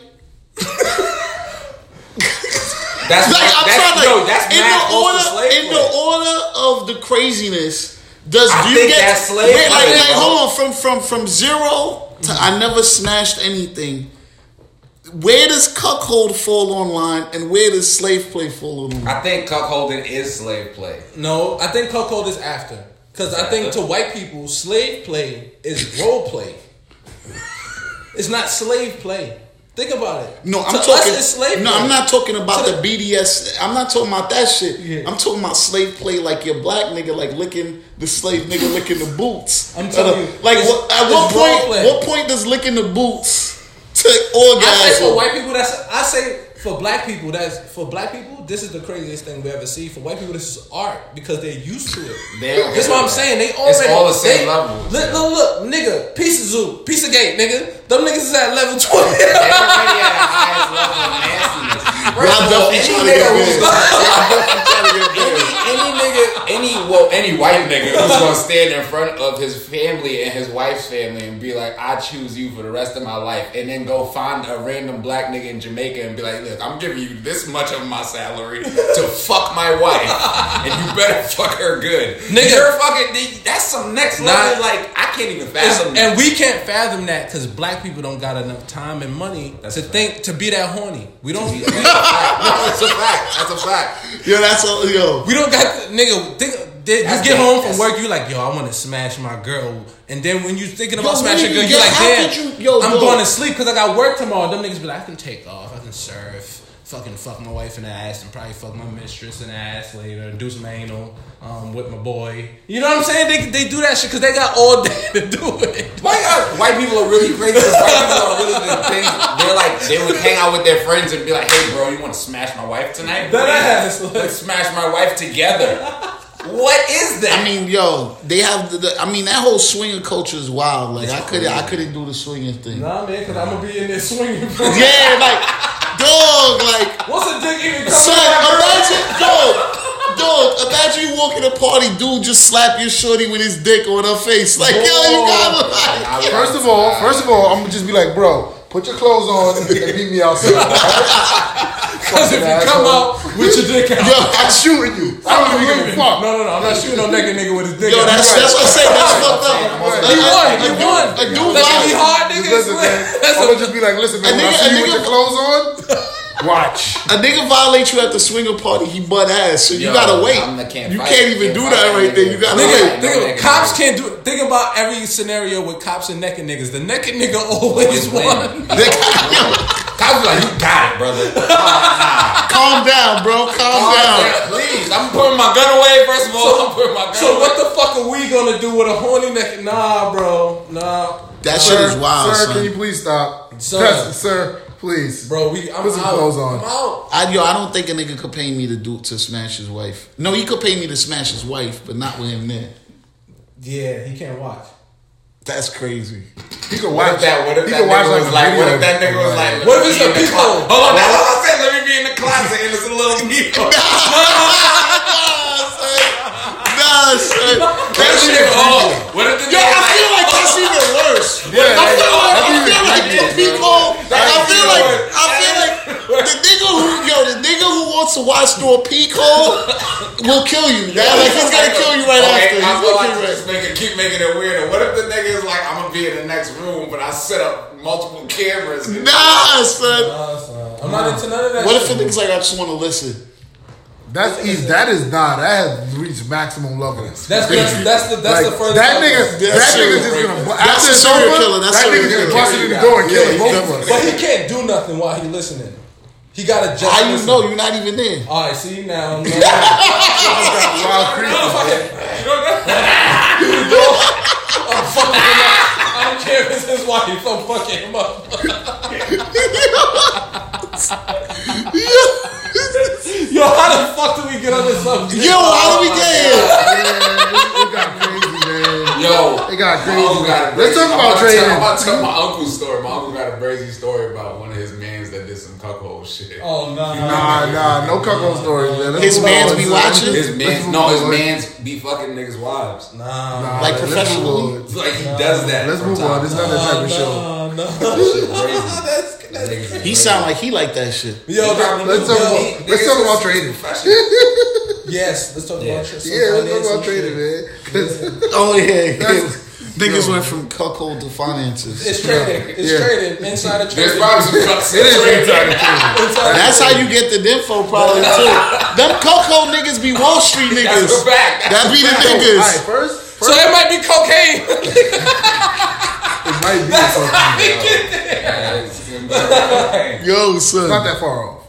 That's Like, I'm trying to. that's In mad the close to order, slave in play. the order of the craziness, do you think get that's slave wait, play. like hold on, from zero to I never smashed anything. Where does cuckold fall online, and where does slave play fall online? I think cuckolding is slave play. No, I think cuckold is after. Because I think to white people, slave play is role play. It's not slave play. Think about it. No, I'm To talking. us, it's slave No, play. I'm not talking about To the BDS. I'm not talking about that shit. Yeah. I'm talking about slave play, like your black nigga, like licking the slave nigga licking the boots. I'm telling you, like it's- at what it's role point? play. What point does licking the boots to orgasm? I say for white people, I say for black people, this is the craziest thing we ever see. For white people, this is art because they're used to it. That's what I'm saying. They already. It's all the same level. Look, nigga, piece of zoo, piece of gate, nigga. Them niggas is at level 20. They're already at the highest level of nastiness. Y'all definitely trying to get Any white nigga who's gonna stand in front of his family and his wife's family and be like, I choose you for the rest of my life, and then go find a random black nigga in Jamaica and be like, look, I'm giving you this much of my salary to fuck my wife, and you better fuck her good. Nigga. You're fucking, that's some next level, like, I can't even fathom that. And we can't fathom that because black people don't got enough time and money to be that horny. We don't. No, it's a fact. That's a fact. Yo, that's all. Yo, We don't got nigga. You get home from work, you like, yo, I want to smash my girl, and then when you thinking about smashing a girl, you like, damn, I'm going to sleep because I got work tomorrow. Them niggas be like, I can take off, I can surf, fucking fuck my wife in the ass, and probably fuck my mistress in the ass later, and do some anal with my boy. You know what I'm saying? They do that shit because they got all day to do it. White people are really crazy. White people are really the things. They're like, they would hang out with their friends and be like, hey, bro, you want to smash my wife tonight? That ass. Let's smash my wife together. What is that? I mean, yo, they have I mean, that whole swinging culture is wild. Like, I couldn't do the swinging thing. Nah, man, because I'm gonna be in there swinging. Yeah, like, dog, like. What's a dick even coming Son, out? imagine, dog. Dog, imagine you walk in a party, dude just slap your shorty with his dick on her face. Like, yo, you gotta like. First of all, I'm gonna just be like, bro, put your clothes on and meet me outside. Because if you come out with your dick out, yo, I'm shooting you. I don't even give a fuck. No, I'm not shooting no naked nigga with his dick Yo, out. that's what I say. That's fucked up. You won. A dude That's gonna be hard, nigga. Listen, man. I'm gonna just be like, listen, man, when I see you with your clothes on, watch. A nigga violate you at the swinger party, he butt ass. So you gotta wait. You can't even do that right there. You gotta wait. Cops can't do it. Think about every scenario with cops and naked niggas. The naked nigga always won. Cops like, you got it, brother. Calm down, bro. Calm down. Please, I'm putting my gun away. First of all, I'm putting my gun away. So what the fuck are we gonna do with a horny naked? Nah, bro. Nah. That shit is wild, sir, son. can you please stop? Son. Sir, please. Bro, I'm put some clothes on. I'm out. I don't think a nigga could pay me to smash his wife. No, he could pay me to smash his wife, but not with him there. Yeah, he can't watch. That's crazy. He could watch that. What if he that could watch nigga was like? What if that nigga was like? What if it's a people? Hold on, that's what I said. Let me be in the closet and it's a little Neo. Nah, son. That shit. What if the Yo, I feel like that's even worse. Yeah, I feel like the people. I feel like the nigga who wants to watch through a peak hole will kill you. Yeah, like he's gonna kill you right after. I feel like just keep making it weirder. What if the nigga is like, I'm gonna be in the next room, but I set up multiple cameras? Nah, son. I'm not into none of that. What if the nigga's like, I just want to listen? That's easy. That has reached maximum level. That's the furthest. That nigga's just gonna. That's a serial killer. That's that nigga's gonna bust it in the door and kill both of us. But he can't do nothing while he listening. He gotta just. How you know you're not even there? All right, see now. I'm fucking him up. I don't care if it's his wife. I'm fucking him up. Yo, how the fuck do we get on this subject? Yo, how do we get here? It got crazy, man. Yo, it got crazy. Let's talk about trading. I'm about to tell my uncle's story. My uncle got a crazy story about one of his mans that did some cuckold shit. Oh no, no cuckold stories, man. His mans be watching. His mans be fucking niggas' wives. Nah, like professionally. Like he does that. Let's move on. It's not that type of show. That shit crazy. He sound like he like that shit. Yo, let's talk about trading. Yes, let's talk about trading. Yeah, let's talk about trading, man. Oh yeah. Niggas went from cuckold to finances. It's trading. It's trading. Insider trading. There's probably some cucks. It is insider trading. That's how you get the info probably too. Them cuckold niggas be Wall Street niggas. That's the fact. That be the niggas. All right, first. So it might be cocaine. It might be cocaine. Yo, son. It's not that far off.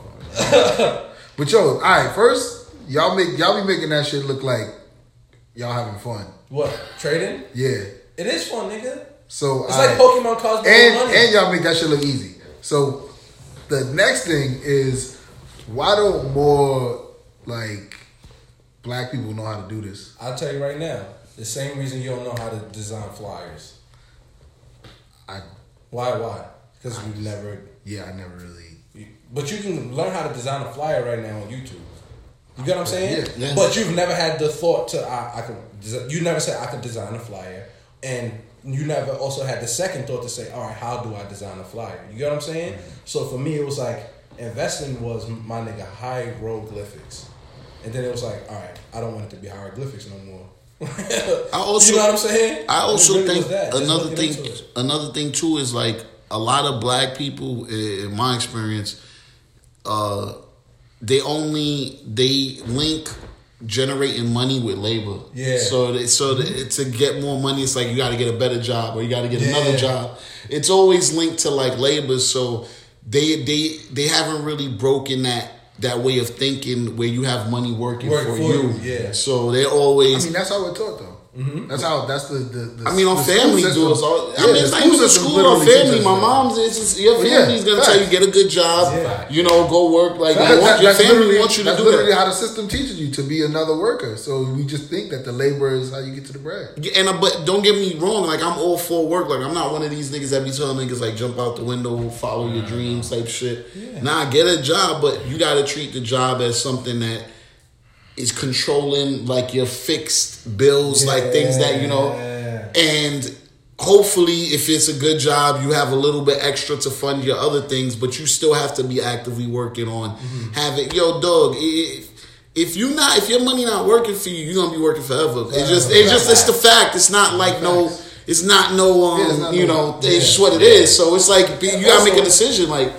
But yo, all right, first, y'all be making that shit look like y'all having fun. What? Trading? Yeah. It is fun, nigga. So it's like Pokemon cards with money. And y'all make that shit look easy. So the next thing is, why don't more like black people know how to do this? I'll tell you right now. The same reason you don't know how to design flyers. Why? Because we've never. Yeah, I never really. But you can learn how to design a flyer right now on YouTube. You get what I'm saying? Yeah. But you've never had the thought to I can. You never said I could design a flyer, and you never also had the second thought to say, all right, how do I design a flyer? You get what I'm saying? Mm-hmm. So for me, it was like investing was my nigga hieroglyphics, and then it was like, all right, I don't want it to be hieroglyphics no more. I also, you know what I'm saying? I also really think another thing too is like a lot of black people, in my experience, they link generating money with labor. Yeah. So to get more money, it's like you got to get a better job or you got to get another job. It's always linked to like labor. So they haven't really broken that way of thinking where you have money working for you. Yeah. So they always. I mean, that's how we're taught though. Mm-hmm. That's the I mean, our family do it. I mean, it's not even school or family. My mom's, your family's going to tell you, get a good job, go work. Like, your family wants you to do that. That's literally how the system teaches you to be another worker. So we just think that the labor is how you get to the bread. But don't get me wrong. Like, I'm all for work. Like, I'm not one of these niggas that be telling niggas, like, jump out the window, follow your dreams type shit. Yeah. Nah, get a job, but you got to treat the job as something that is controlling like your fixed bills, like things that, you know, and hopefully if it's a good job, you have a little bit extra to fund your other things, but you still have to be actively working on having, yo, dog, if your money not working for you, you're gonna be working forever. It's the fact. It's not like it's just what it is. So it's like you gotta make a decision. Like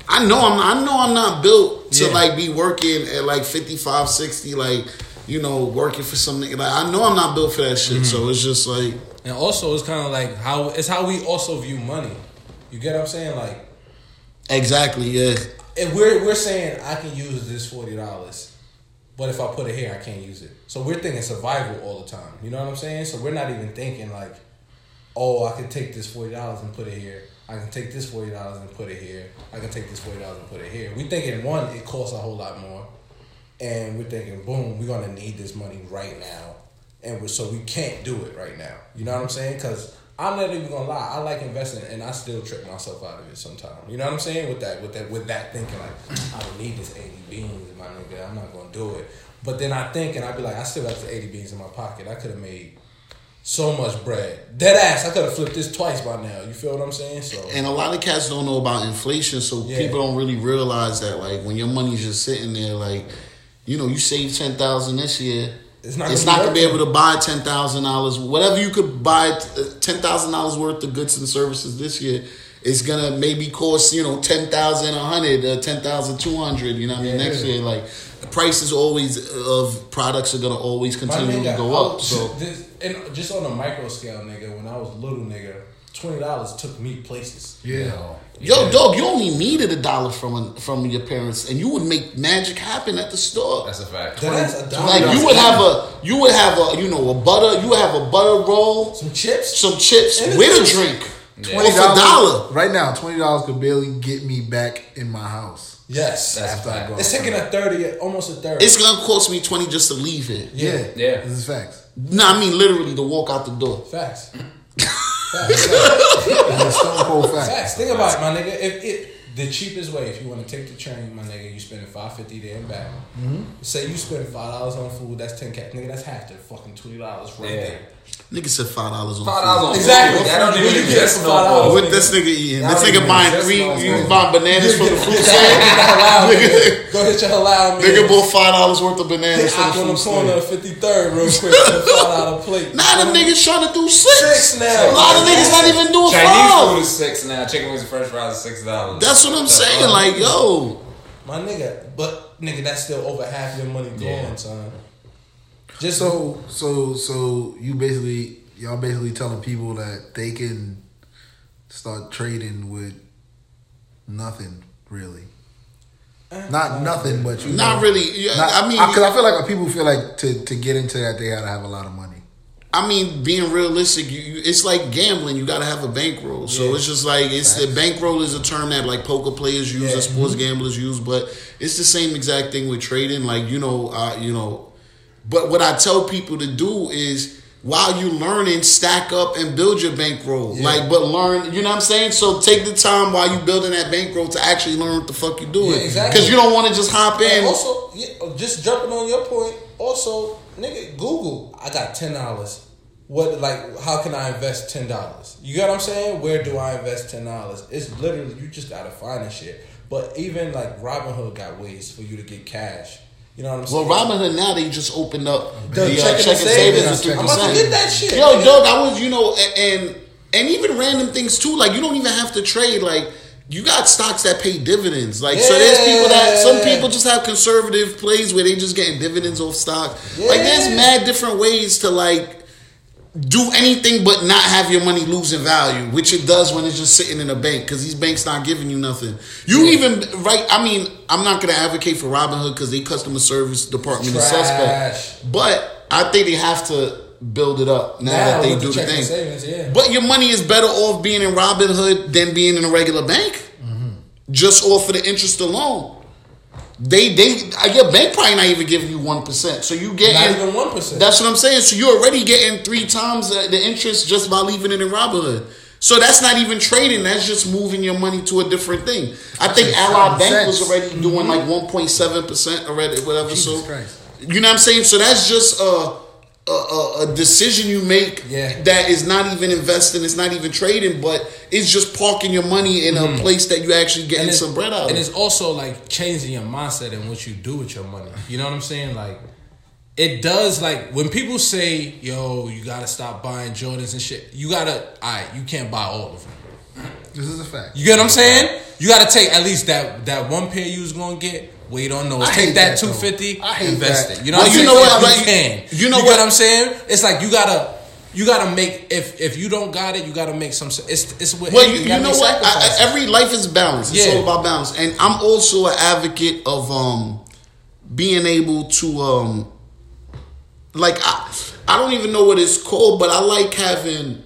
I know I'm not built to like be working at like 55, 60, like, you know, working for something. Like I know I'm not built for that shit. So it's just like, and also it's kind of like how we also view money. You get what I'm saying? Like exactly, yeah. If we're saying I can use this $40. But if I put it here, I can't use it. So we're thinking survival all the time. You know what I'm saying? So we're not even thinking like, oh, I can take this $40 and put it here. I can take this $40 and put it here. I can take this $40 and put it here. We're thinking, one, it costs a whole lot more. And we're thinking, boom, we're going to need this money right now. And so we can't do it right now. You know what I'm saying? Because I'm not even going to lie. I like investing, and I still trick myself out of it sometimes. You know what I'm saying? With that thinking, like, I don't need this 80 beans, my nigga. I'm not going to do it. But then I think, and I be like, I still got the 80 beans in my pocket. I could have made so much bread. Dead ass. I could have flipped this twice by now. You feel what I'm saying? So, and a lot of cats don't know about inflation, so people don't really realize that, like, when your money's just sitting there, like, you know, you save $10,000 this year. It's not gonna be able to buy $10,000. Whatever you could buy $10,000 worth of goods and services this year, it's gonna maybe cost, you know, $10,100, $10,200. You know what I mean? Next year, like, the prices of products are gonna always continue to go up. So, and just on a micro scale, nigga, when I was little, nigga, $20 took me places. Yo, dog, you only needed $1 from your parents, and you would make magic happen at the store. That's a fact. Like you would have a butter roll, some chips with a drink. $20 right now. $20 could barely get me back in my house. Yes, that's fact. It's taking almost a third. It's gonna cost me $20 just to leave it. Yeah. This is facts. Nah, I mean literally to walk out the door. Facts. Stone cold facts. Think about it, my nigga. The cheapest way, if you want to take the train, my nigga, you spending $5.50 there and back. Say you spend $5 on food, that's 10 cat. Nigga, that's half the fucking $20 right there. Nigga said $5 on $5 exactly. That don't even exist no more. What this nigga eating? This nigga buying bananas from the fruit stand. Go hit your halal. Nigga bought $5 worth of bananas from the fruit stand. On the corner of 53rd real quick. $5 plate. Now them niggas trying to do $6 now. A lot of niggas not even doing Chinese food is $6 now. Chicken wings and French fries is $6. That's what I'm saying. Like, yo, my nigga, but nigga, that's still over half your money gone, son. Just so y'all basically telling people that they can start trading with nothing really. Not nothing, but you not know, really. Yeah, I mean, because I feel like people feel like to get into that they gotta have a lot of money. I mean, being realistic, it's like gambling. You gotta have a bankroll. So it's just like the bankroll is a term that like poker players use or sports gamblers use, but it's the same exact thing with trading. Like but what I tell people to do is while you learning, stack up and build your bankroll. But learn, you know what I'm saying? So take the time while you building that bankroll to actually learn what the fuck you doing. Yeah, exactly. Because you don't want to just hop in. And also, just jumping on your point, also, nigga, Google, I got $10. How can I invest $10? You got what I'm saying? Where do I invest $10? It's literally, you just gotta find this shit. But even like Robinhood got ways for you to get cash. You know what I'm saying? Well, Robinhood now they just opened up the checking and savings. I'm about to get that shit. Yo, dog, I was, and even random things too. Like you don't even have to trade. Like you got stocks that pay dividends. Like so, there's people some people just have conservative plays where they just getting dividends off stock. Yeah. Like there's mad different ways to like do anything but not have your money losing value, which it does when it's just sitting in a bank because these banks not giving you nothing. I mean, I'm not going to advocate for Robinhood because they customer service department is suspect. But I think they have to build it up now that they do the thing. Savings, But your money is better off being in Robinhood than being in a regular bank. Just off of the interest alone. Your bank probably not even giving you 1%. So you get not even 1%. That's what I'm saying. So you're already getting 3 times the interest just by leaving it in Robinhood. So that's not even trading. That's just moving your money to a different thing. I think Ally Bank was already doing like 1.7% already, whatever. Jesus Christ. You know what I'm saying? So that's just a decision you make that is not even investing, it's not even trading, but it's just parking your money in a place that you actually getting some bread out of. And it's also like changing your mindset and what you do with your money. You know what I'm saying? Like, it does, like, when people say, yo, you gotta stop buying Jordans and shit, you can't buy all of them. This is a fact. You get what I'm saying? You gotta take at least that one pair you was gonna get. Wait on those. Take that $250. I hate invest that. it. You know Well, what I'm you saying? know what, You like, can. you know get what I'm saying? It's like you gotta make, if you don't got it, you gotta make some. It's what. Well, you know what? Every life is balance. It's all about balance. And I'm also an advocate of being able to like I don't even know what it's called, but I like having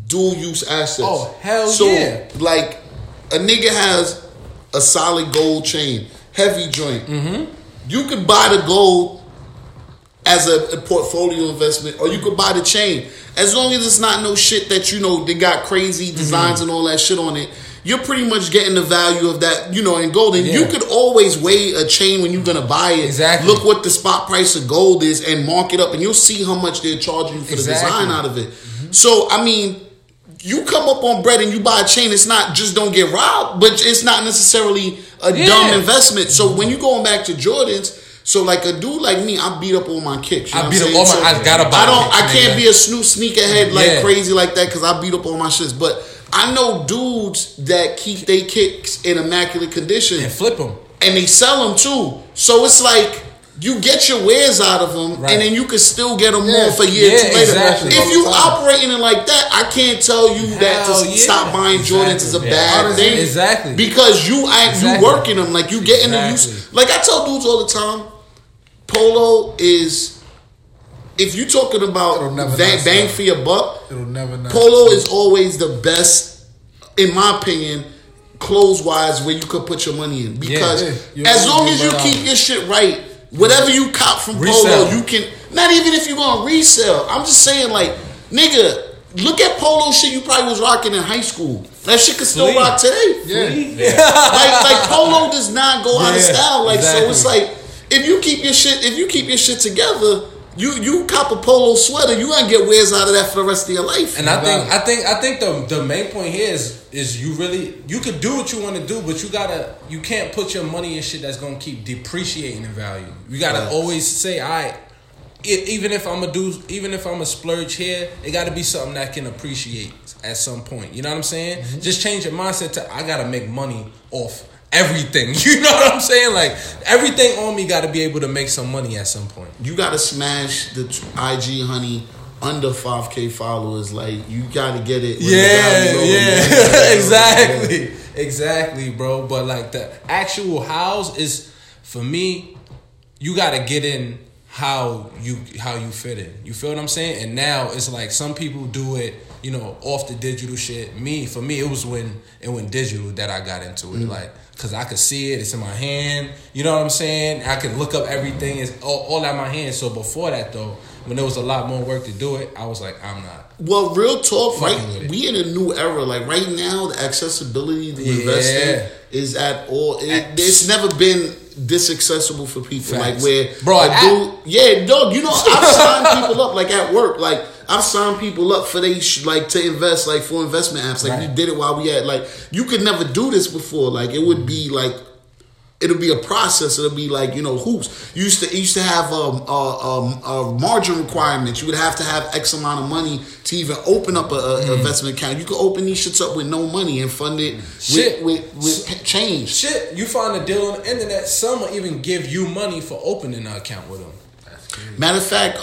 dual use assets. Oh, hell so, yeah. like, a nigga has a solid gold chain, heavy joint. Mm-hmm. You could buy the gold as a portfolio investment, or you could buy the chain. As long as it's not no shit that, you know, they got crazy designs and all that shit on it, you're pretty much getting the value of that, you know, in gold. And you could always weigh a chain when you're going to buy it. Exactly. Look what the spot price of gold is and mark it up, and you'll see how much they're charging you for the design out of it. Mm-hmm. So, I mean, you come up on bread and you buy a chain, it's not just don't get robbed, but it's not necessarily a dumb investment. So when you going back to Jordans, so like a dude like me, I beat up all my kicks. I beat up all my. I gotta buy. I can't be a sneakerhead like crazy like that because I beat up all my shits. But I know dudes that keep their kicks in immaculate condition and flip them, and they sell them too. So it's like you get your wares out of them, and then you can still get them more for years later. Exactly. If you operating it like that, I can't tell you that to stop buying Jordans is a bad thing. Exactly. Because you working them, like you getting them used. Like I tell dudes all the time, Polo is, if you talking about bang for your buck, it'll never not. Polo is always the best, in my opinion, clothes wise, where you could put your money in. Because as long as you keep your shit right, whatever you cop from Polo, you can, not even if you're gonna resell. I'm just saying, like, nigga, look at Polo shit you probably was rocking in high school. That shit could still rock today. Like Polo does not go out of style. Like so it's like if you keep your shit together, you cop a Polo sweater, you gonna get wears out of that for the rest of your life. And I think the main point here is you could do what you want to do, but you can't put your money in shit that's gonna keep depreciating in value. You gotta always say, all right, even if I'm a splurge here, it gotta be something that can appreciate at some point. You know what I'm saying? Mm-hmm. Just change your mindset to I gotta make money off everything. You know what I'm saying? Like everything on me gotta be able to make some money at some point. You gotta smash the IG honey under 5K followers. Like you gotta get it. Exactly, bro. But like the actual house is, for me, you gotta get in how you fit in. You feel what I'm saying? And now it's like some people do it, you know, off the digital shit. For me, it was when it went digital that I got into it. Like, cause I could see it, it's in my hand. You know what I'm saying? I can look up everything. It's all at my hand. So before that though, when there was a lot more work to do it, I was like, I'm not. Well, real talk, right? We in a new era. Like right now, the accessibility to invest in is at all. It's never been this accessible for people. Facts. Like where, bro, dog. You know, I've signed people up like at work. Like I've signed people up for to invest, like for investment apps. Like we did it while we had, like, you could never do this before. Like it would be like, it'll be a process. It'll be like, you know, hoops. You used to have a margin requirements. You would have to have X amount of money to even open up a investment account. You could open these shits up with no money and fund it with change. Shit, you find a deal on the internet. Some will even give you money for opening an account with them. Matter of fact,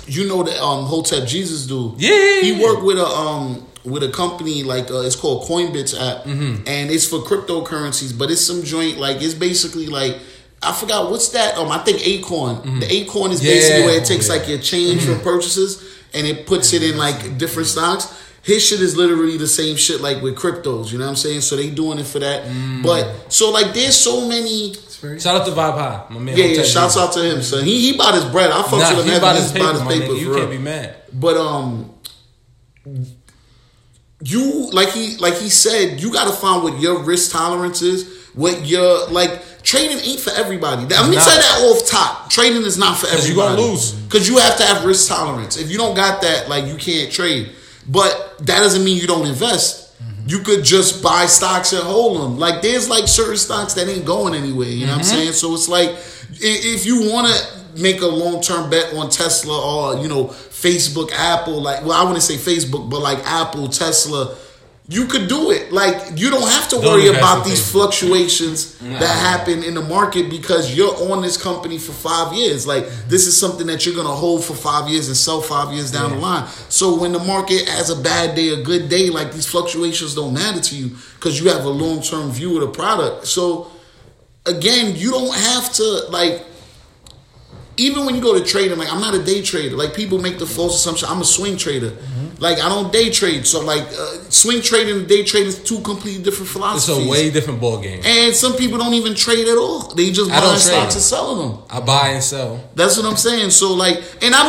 you know that Hotep Jesus dude. Yeah, he worked with a company like it's called Coinbits app, and it's for cryptocurrencies. But it's some joint like it's basically like, I forgot what's that. I think Acorn. The Acorn is basically where it takes like your change for purchases and it puts it in like different stocks. His shit is literally the same shit like with cryptos. You know what I'm saying? So they doing it for that. But so like there's so many. Shout out to Vibe High, my man. Yeah, shouts out to him. So he bought his bread. I fucked with him. He bought his paper. You can't be mad. But you like he said, you got to find what your risk tolerance is, what you're like. Trading ain't for everybody. Let me say that off top. Trading is not for everybody. You're gonna lose. Because you have to have risk tolerance. If you don't got that, like, you can't trade. But that doesn't mean you don't invest. You could just buy stocks and hold them. Like, there's like certain stocks that ain't going anywhere. You know what I'm saying? So it's like, if you want to make a long-term bet on Tesla or, you know, Facebook, Apple, like, well, I wouldn't say Facebook, but like Apple, Tesla, you could do it. Like, you don't have to worry about these fluctuations that happen in the market because you're on this company for 5 years. Like, this is something that you're going to hold for 5 years and sell 5 years down the line. So when the market has a bad day, a good day, like, these fluctuations don't matter to you because you have a long-term view of the product. So, again, you don't have to, like, even when you go to trading, like, I'm not a day trader. Like, people make the false assumption I'm a swing trader. Like, I don't day trade. So, like, swing trading and day trading is two completely different philosophies. It's a way different ball game. And some people don't even trade at all. They just buy stocks and selling them. I buy and sell. That's what I'm saying. So, like, and I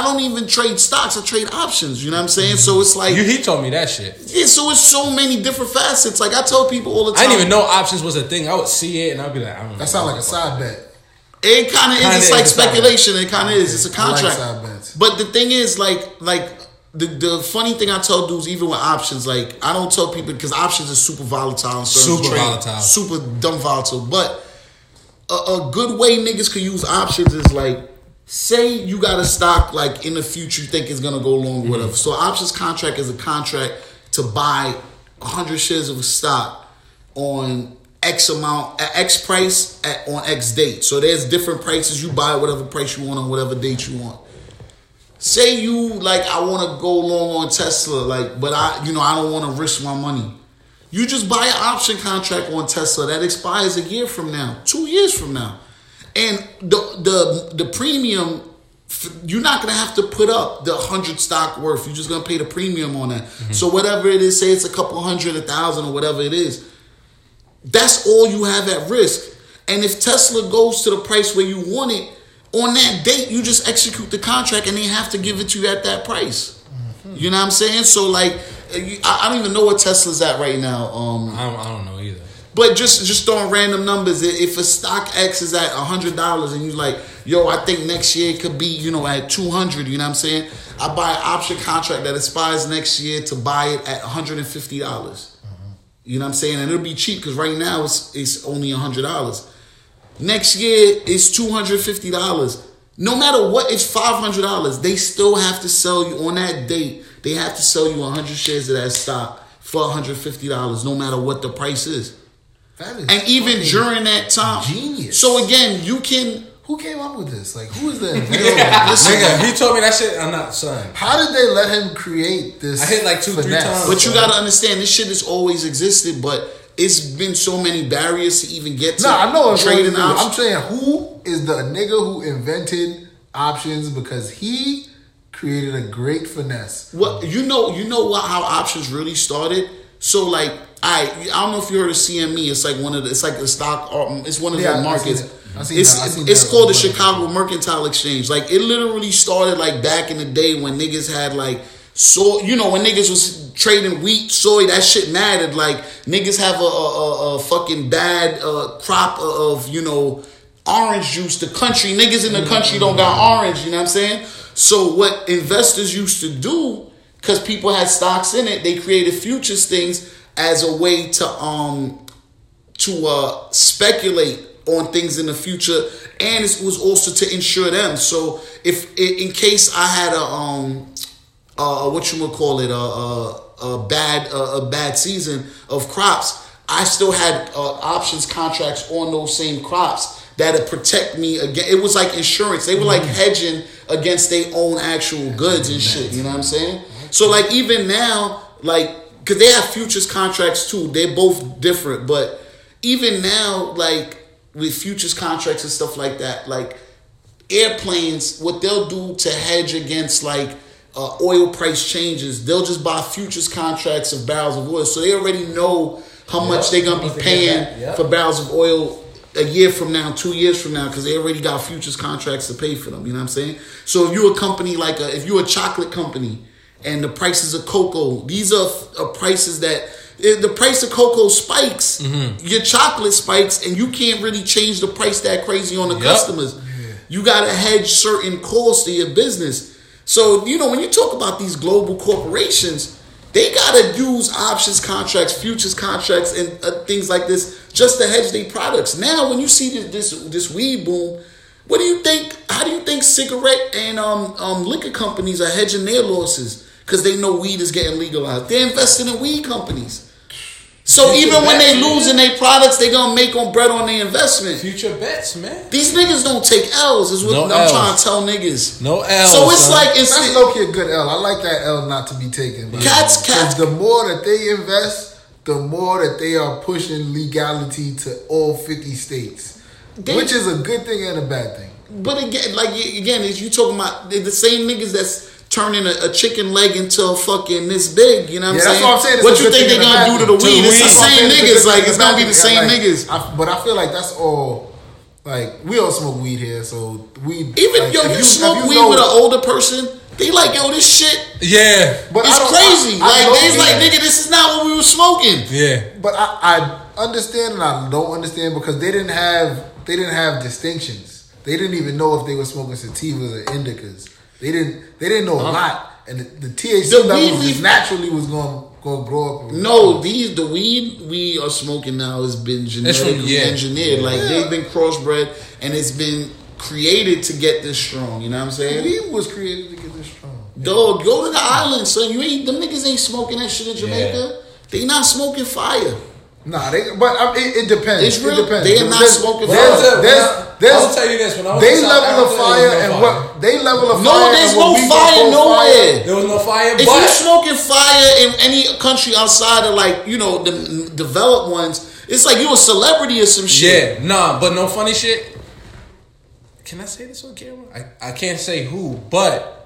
don't even trade stocks. I trade options. You know what I'm saying? So it's like, he told me that shit. Yeah. So it's so many different facets. Like, I tell people all the time. I didn't even know options was a thing. I would see it and I'd be like, I don't know. That sounds like a side bet. It kind of is. It's like speculation. It kind of is. It's a contract. I like side bets. But the thing is, like the funny thing I tell dudes, even with options, like, I don't tell people because options are super volatile. Super dumb volatile. But a good way niggas could use options is like, say you got a stock like in the future you think is gonna go long, whatever. So options contract is a contract to buy 100 shares of a stock on X amount at X price on X date. So there's different prices. You buy whatever price you want on whatever date you want. Say you like, I want to go long on Tesla, like, but I don't want to risk my money. You just buy an option contract on Tesla that expires a year from now, 2 years from now, and the premium, you're not gonna have to put up the 100 stock worth. You're just gonna pay the premium on that. So whatever it is, say it's a couple hundred, 1,000, or whatever it is. That's all you have at risk. And if Tesla goes to the price where you want it, on that date, you just execute the contract and they have to give it to you at that price. You know what I'm saying? So, like, I don't even know what Tesla's at right now. I don't know either. But just throwing random numbers, if a stock X is at $100 and you're like, yo, I think next year it could be, at 200, you know what I'm saying? I buy an option contract that expires next year to buy it at $150. You know what I'm saying? And it'll be cheap because right now it's only $100. Next year it's $250. No matter what, it's $500. They still have to sell you on that date. They have to sell you 100 shares of that stock for $150, no matter what the price is. And even during that time, genius. So again, you can. Who came up with this? Like, who is the inventor? Nigga, he told me that shit. I'm not son. How did they let him create this? I hit like 2-3 times. But you gotta understand, this shit has always existed, but it's been so many barriers to even get to. I know trading options. I'm saying, who is the nigga who invented options? Because he created a great finesse. What you know how options really started? So like, I don't know if you heard of CME. It's like it's like a stock. It's one of the markets. It's called the Chicago Mercantile Exchange. Like, it literally started like back in the day when niggas had like when niggas was trading wheat, soy, that shit mattered. Like, niggas have a fucking bad crop of orange juice. The country niggas in the country don't got orange. You know what I'm saying? So what investors used to do, because people had stocks in it, they created futures things as a way to speculate on things in the future, and it was also to insure them. So if in case I had a bad season of crops, I still had options contracts on those same crops that'd protect me again. It was like insurance. They were like hedging against their own actual goods and shit. You know what I'm saying? So like, even now, like, because they have futures contracts too. They're both different, but even now, like, with futures contracts and stuff like that, like airplanes, what they'll do to hedge against like oil price changes, they'll just buy futures contracts of barrels of oil. So they already know how much they're going to be paying for barrels of oil a year from now, 2 years from now, because they already got futures contracts to pay for them. You know what I'm saying? So if you're a company if you're a chocolate company and the prices of cocoa, these are prices that the price of cocoa spikes, your chocolate spikes, and you can't really change the price that crazy on the customers. You got to hedge certain costs of your business. So, you know, when you talk about these global corporations, they got to use options contracts, futures contracts, and things like this just to hedge their products. Now, when you see this weed boom, what do you think? How do you think cigarette and liquor companies are hedging their losses? Because they know weed is getting legalized. They're investing in weed companies. So even when they losing their products, they gonna make on bread on their investment. Future bets, man. These niggas don't take L's. Is what I'm trying to tell niggas. No L's. So it's like that's low-key a good L. I like that L not to be taken. Cats. The more that they invest, the more that they are pushing legality to all 50 states, which is a good thing and a bad thing. But again, is you talking about the same niggas that's turning a chicken leg into a fucking this big, you know what I'm saying? That's what I'm saying. What you think they're gonna do to the weed? It's the same niggas. Like, it's gonna be the same niggas. But I feel like that's all. Like, we all smoke weed here, so weed. Even like, you smoke weed with an older person, they like, yo, this shit. Yeah, but it's crazy. They's like, nigga, this is not what we were smoking. Yeah, but I understand and I don't understand because they didn't have distinctions. They didn't even know if they were smoking sativas or indicas. They didn't know a lot, and the THC levels just naturally was going to grow up. No, the weed we are smoking now has been genetically engineered. Like they've been crossbred, and it's been created to get this strong. You know what I'm saying? Weed was created to get this strong. Dog, go to the island, son. Them niggas ain't smoking that shit in Jamaica. Yeah. They not smoking fire. Nah, it depends. It's real. It depends. They are not smoking fire. I'll tell you this: when I was they level of fire and what they level of fire. No, there's no fire nowhere. There was no fire. If you're smoking fire in any country outside of like the developed ones, it's like you a celebrity or some shit. Yeah, nah, but no funny shit. Can I say this on camera? I can't say who, but.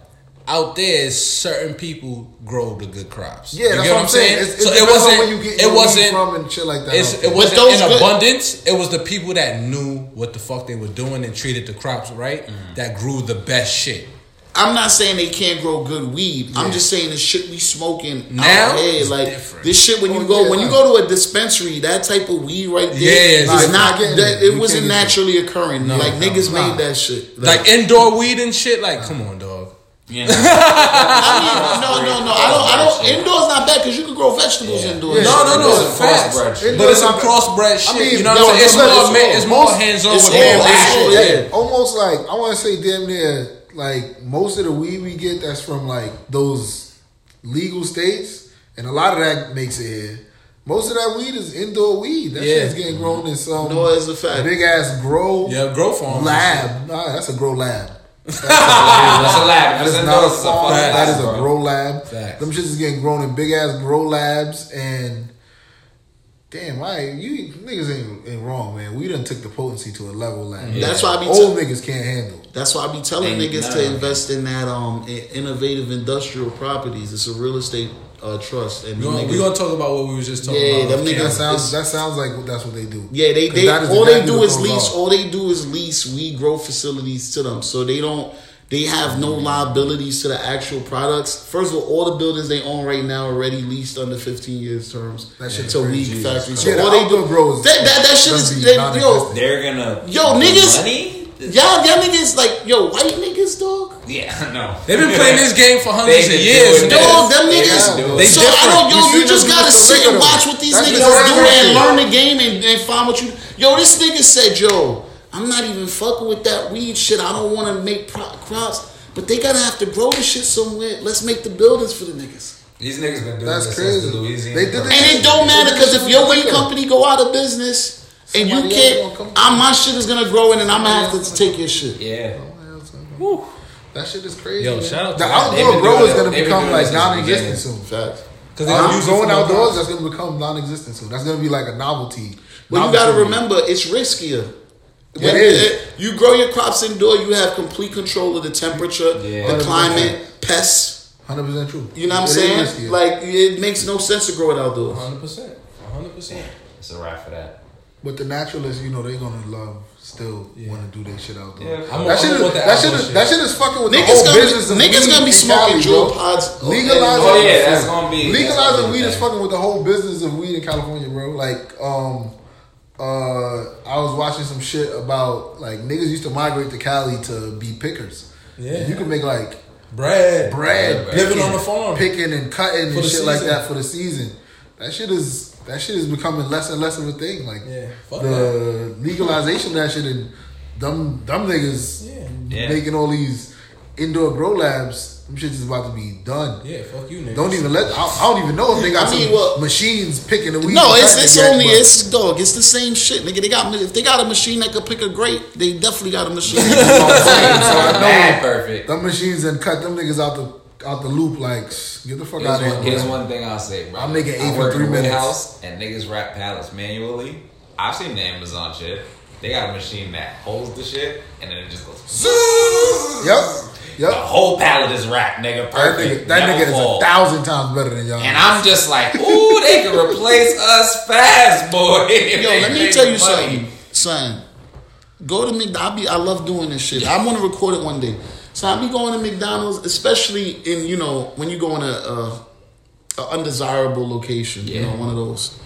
Out there, certain people grow the good crops. Yeah, that's what I'm saying. So it wasn't where you get your weed from and shit like that. It wasn't in abundance. It was the people that knew what the fuck they were doing and treated the crops right that grew the best shit. I'm not saying they can't grow good weed. Yeah. I'm just saying the shit we smoking now out here, like different. This shit when you go to a dispensary, that type of weed right there is not that it wasn't naturally occurring. Like niggas made that shit. Like indoor weed and shit. Like come on, dog. Yeah. No. I don't. Indoors not bad because you can grow vegetables indoors. No. It's facts. But it's a crossbred shit. I mean, you know what I'm saying? It's more hands-on with man. Almost like I want to say damn near like most of the weed we get that's from like those legal states, and a lot of that makes it here. Most of that weed is indoor weed. That shit's getting grown in some it's a fact. Big ass grow farm lab. Nah, that's a grow lab. That's a lab. That is not a farm. That is a grow lab. Facts. Them shits is getting grown in big ass grow labs, and damn, you niggas ain't wrong, man. We done took the potency to a level that that's why old niggas can't handle. That's why I be telling niggas to invest in that innovative industrial properties. It's a real estate trust. And we're gonna talk about what we was just talking about. Them niggas, that sounds like that's what they do. Yeah, they all they do is lease. All they do is lease weed grow facilities to them, so they don't. They have no liabilities to the actual products. First of all the buildings they own right now are already leased under 15 years terms to weed factories. So all they do grows that shit is they're gonna niggas. Money? Y'all niggas like white niggas, dog. Yeah, no. They've been playing this game for hundreds of years, dog. Them niggas. So you just gotta sit and watch what these niggas do and learn the game and find what you. This nigga said, I'm not even fucking with that weed shit. I don't want to make crops, but they gotta have to grow this shit somewhere. Let's make the buildings for the niggas. These niggas been doing this since the Louisiana. And it don't matter because if your weed company go out of business. And you can't. My shit is gonna grow in, and I'm gonna have to take your shit. Yeah. Woo. That shit is crazy. Yo, shout out to the outdoor grow is gonna become like non-existent soon. Facts. Because going outdoors, that's gonna become non-existent soon. That's gonna be like a novelty. But you gotta remember, it's riskier. When you grow your crops indoor, you have complete control of the temperature, the climate, pests. 100% true. You know what I'm saying? Like it makes no sense to grow it outdoors. 100%. It's a wrap for that. But the naturalists, you know, they're gonna love. Still want to do their shit out there. Yeah, that shit is fucking with niggas the whole business of niggas weed gonna be in smoking Cali, drill bro. pods. Legalizing, that's gonna be legalizing weed is fucking with the whole business of weed in California, bro. Like, I was watching some shit about like niggas used to migrate to Cali to be pickers. Yeah, and you can make like bread, living on the farm, picking and cutting and shit like that for the season. That shit is becoming less and less of a thing. Like the legalization of that shit and them niggas making all these indoor grow labs. Them shit is about to be done. Yeah, fuck you, niggas. Don't even I don't even know if they got machines picking the weed. No, it's the same shit, nigga. If they got a machine that could pick a grape, they definitely got a machine. So I know perfect. Them machines and cut them niggas out the loop. Like, get the fuck out of here. Here's one thing I'll say, bro. I'm making 8 for 3 minutes. House and niggas wrap pallets manually. I've seen the Amazon shit. They got a machine that holds the shit and then it just goes. Yep. The whole pallet is wrapped, nigga. Perfect. That nigga is 1,000 times better than y'all. And I'm just like, ooh, they can replace us fast, boy. Yo, let me tell you something, son. Go to McDonald's. I love doing this shit. I want to record it one day. So I be going to McDonald's, especially in, you know, when you go in a undesirable location, you know, one of those.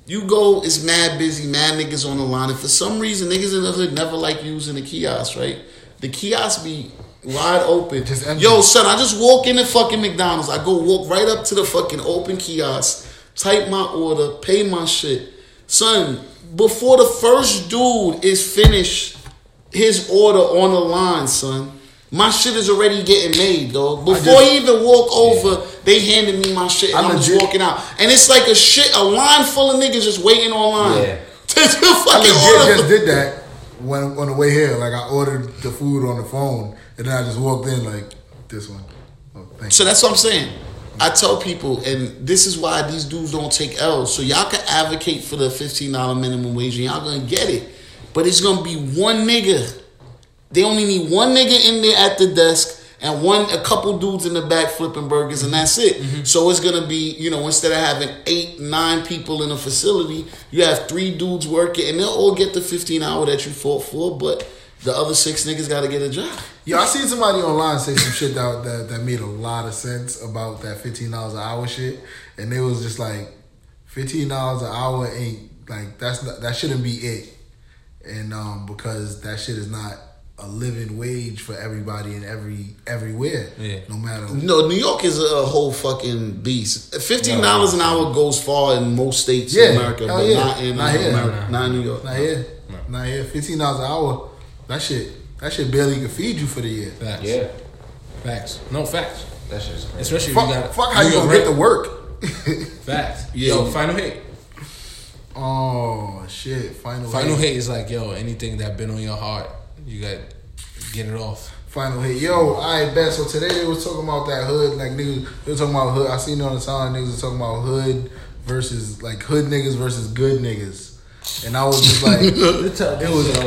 You go, it's mad busy, mad niggas on the line. And for some reason, niggas in the hood never like using the kiosk, right? The kiosk be wide open. Yo, son, I just walk in the fucking McDonald's. I go walk right up to the fucking open kiosk, type my order, pay my shit. Son, before the first dude is finished his order on the line, son, my shit is already getting made, dog. Before he even walk over, they handed me my shit and I'm just walking out. And it's like a line full of niggas just waiting online. Yeah. I just did that when on the way here. Like, I ordered the food on the phone and then I just walked in like, this one. Oh, thank so you. That's what I'm saying. I tell people, and this is why these dudes don't take L's. So y'all can advocate for the $15 minimum wage and y'all gonna get it. But it's gonna be one nigga. They only need one nigga in there at the desk and a couple dudes in the back flipping burgers, and that's it. Mm-hmm. So it's gonna be, you know, instead of having 8, 9 people in a facility, you have 3 dudes working, and they'll all get the 15 hour that you fought for, but the other 6 niggas gotta get a job. Yo, I seen somebody online say some shit that made a lot of sense about that $15 an hour shit, and they was just like, $15 an hour ain't like that shouldn't be it, and because that shit is not a living wage for everybody and everywhere. Yeah. No matter. No, New York is a whole fucking beast. $15 an hour goes far in most states in America, but not in America. Not in New York. Not here. $15 an hour. That shit barely can feed you for the year. Facts. Yeah. Facts. No facts. That shit's crazy. Especially fuck, if you got fuck how you gonna get to work. Facts. Yeah. Yo, final hate. Oh shit. Final hate is like, yo, anything that been on your heart, you got get it off. Final hit. Yo, alright, bet. So today they was talking about that hood, like niggas, they were talking about hood. I seen it on the sound, niggas was talking about hood versus, like, hood niggas versus good niggas. And I was just like, it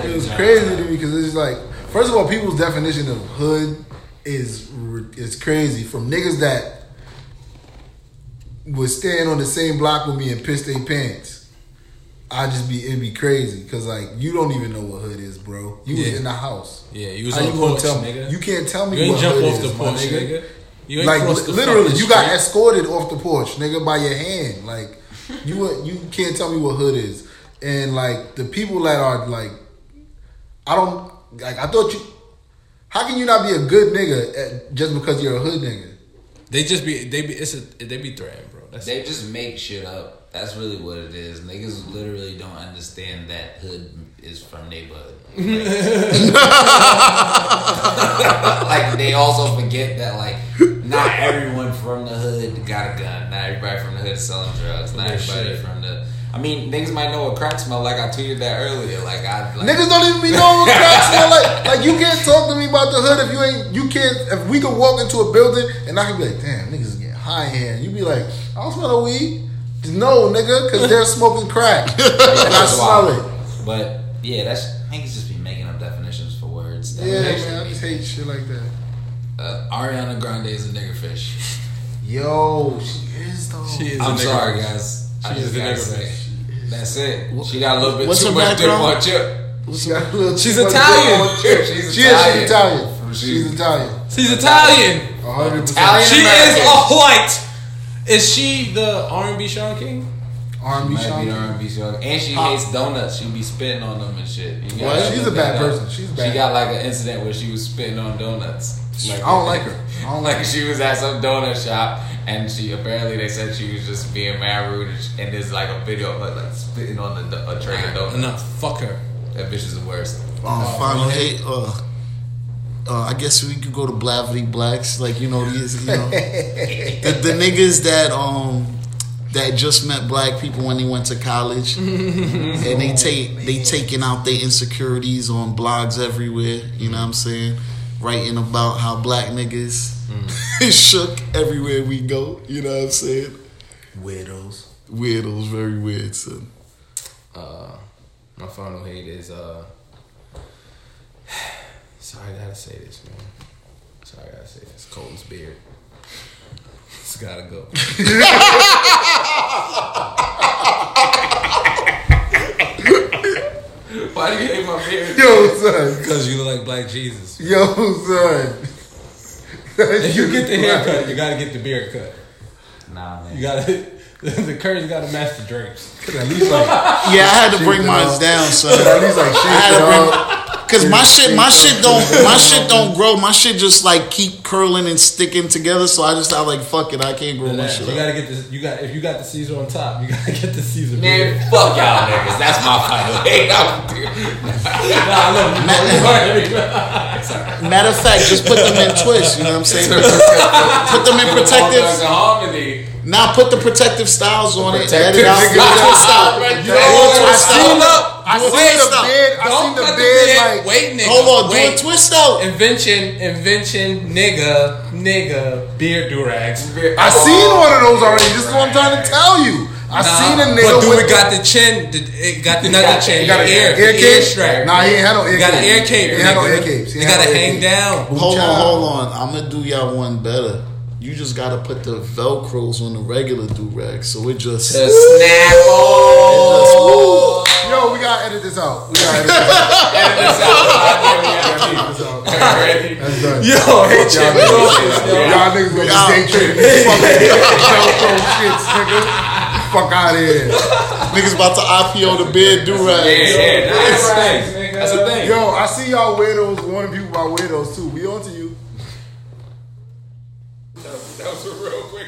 was crazy to me because it's like, first of all, people's definition of hood is crazy. From niggas that would stand on the same block with me and piss their pants. It'd be crazy because, like, you don't even know what hood is, bro. You was in the house. Yeah, you was on the porch, nigga. You can't tell me you ain't what jump hood off is, the porch, nigga. You ain't like, cross the literally, you got street. escorted off the porch, nigga, by your hand. Like, you can't tell me what hood is. And, like, the people that are, like, I thought you, how can you not be a good nigga just because you're a hood nigga? They be threatening, bro. They just make shit up. That's really what it is. Niggas literally don't understand that hood is from neighborhood. Like, they also forget that, like, not everyone from the hood got a gun. Not everybody from the hood is selling drugs. Not everybody from the... I mean, niggas might know what crack smell like. I tweeted that earlier. Niggas don't even be knowing what crack smell like. Like, you can't talk to me about the hood if we could walk into a building and I could be like, damn, niggas is getting high here. And you be like, I don't smell no weed. No, nigga, because they're smoking crack. And I smell it. But, yeah, niggas just be making up definitions for words. Yeah, man, I just hate shit like that. Ariana Grande is a nigger fish. Yo, she is though. I'm sorry, guys. She is a nigger fish. That's it. She got a little bit What's too her much dip background? on chip. She's Italian. She's She's Italian. She's She's Italian. 100%. Italian. She is American. a white. Is she the R&B Sean King? R&B Might Sean. be the R&B song. And she hates donuts. She be spitting on them and shit. You Well, gotta she's look a bad that up. person. She's bad. She got like an incident where she was spitting on donuts. I don't like her. I don't like Like she was at some donut shop and she apparently they said she was just being mad rude and there's like a video of her like spitting on a tray of donuts. No, fuck her. That bitch is the worst. Final hate. I guess we could go to Blavity Blacks, like these, the niggas that just met black people when they went to college, and they taking out their insecurities on blogs everywhere. You know what I'm saying? Writing about how black niggas is shook everywhere we go. You know what I'm saying? Weirdos, very weird. Son. My final hate is sorry I gotta say this, man. Colton's beard. It's gotta go. Why do you hate my beard? Yo, son. Because you look like Black Jesus. Yo, son. If you get the haircut, you gotta get the beard cut. Nah, man. You gotta the curtains gotta match the drapes. At least like Yeah, I had to bring mine down, son. At least like I had shake to it bring. up. Cause my shit don't grow. My shit just like keep curling and sticking together. So I just like fuck it. I can't grow my shit. you gotta get this. If you got the Caesar on top, you gotta get the Caesar beard. Man, fuck y'all niggas. That's my final hate. Matter of fact, just put them in twists. You know what I'm saying? Put them in protectives. harmony. Now put the protective styles on it. Let Protective it out. Twist out. I seen the beard like Wait, nigga. Hold on, do wait. a twist out. Invention, nigga, beard durags. I seen one of those already. This is what I'm trying to tell you. I seen a nigga. But dude, with it got the chin. It got the chin. He got an ear cape strap. Nah, he ain't had no ear You got an cape. ear cape. He had no nigga. ear capes. You gotta hang down. Hold on. I'm gonna do y'all one better. You just gotta put the Velcros on the regular do-rag, so it just Snap on. Yo, we gotta edit this out. Edit this out. That's done. Yo, hey, chill. Y'all niggas gonna be day trading these fucking Velcro shits, nigga. Fuck out of here. niggas about to IPO the beard do-rag. Yeah, that's the thing. Yo, I see y'all weirdos warning people about weirdos too. We on to you. That was a real quick.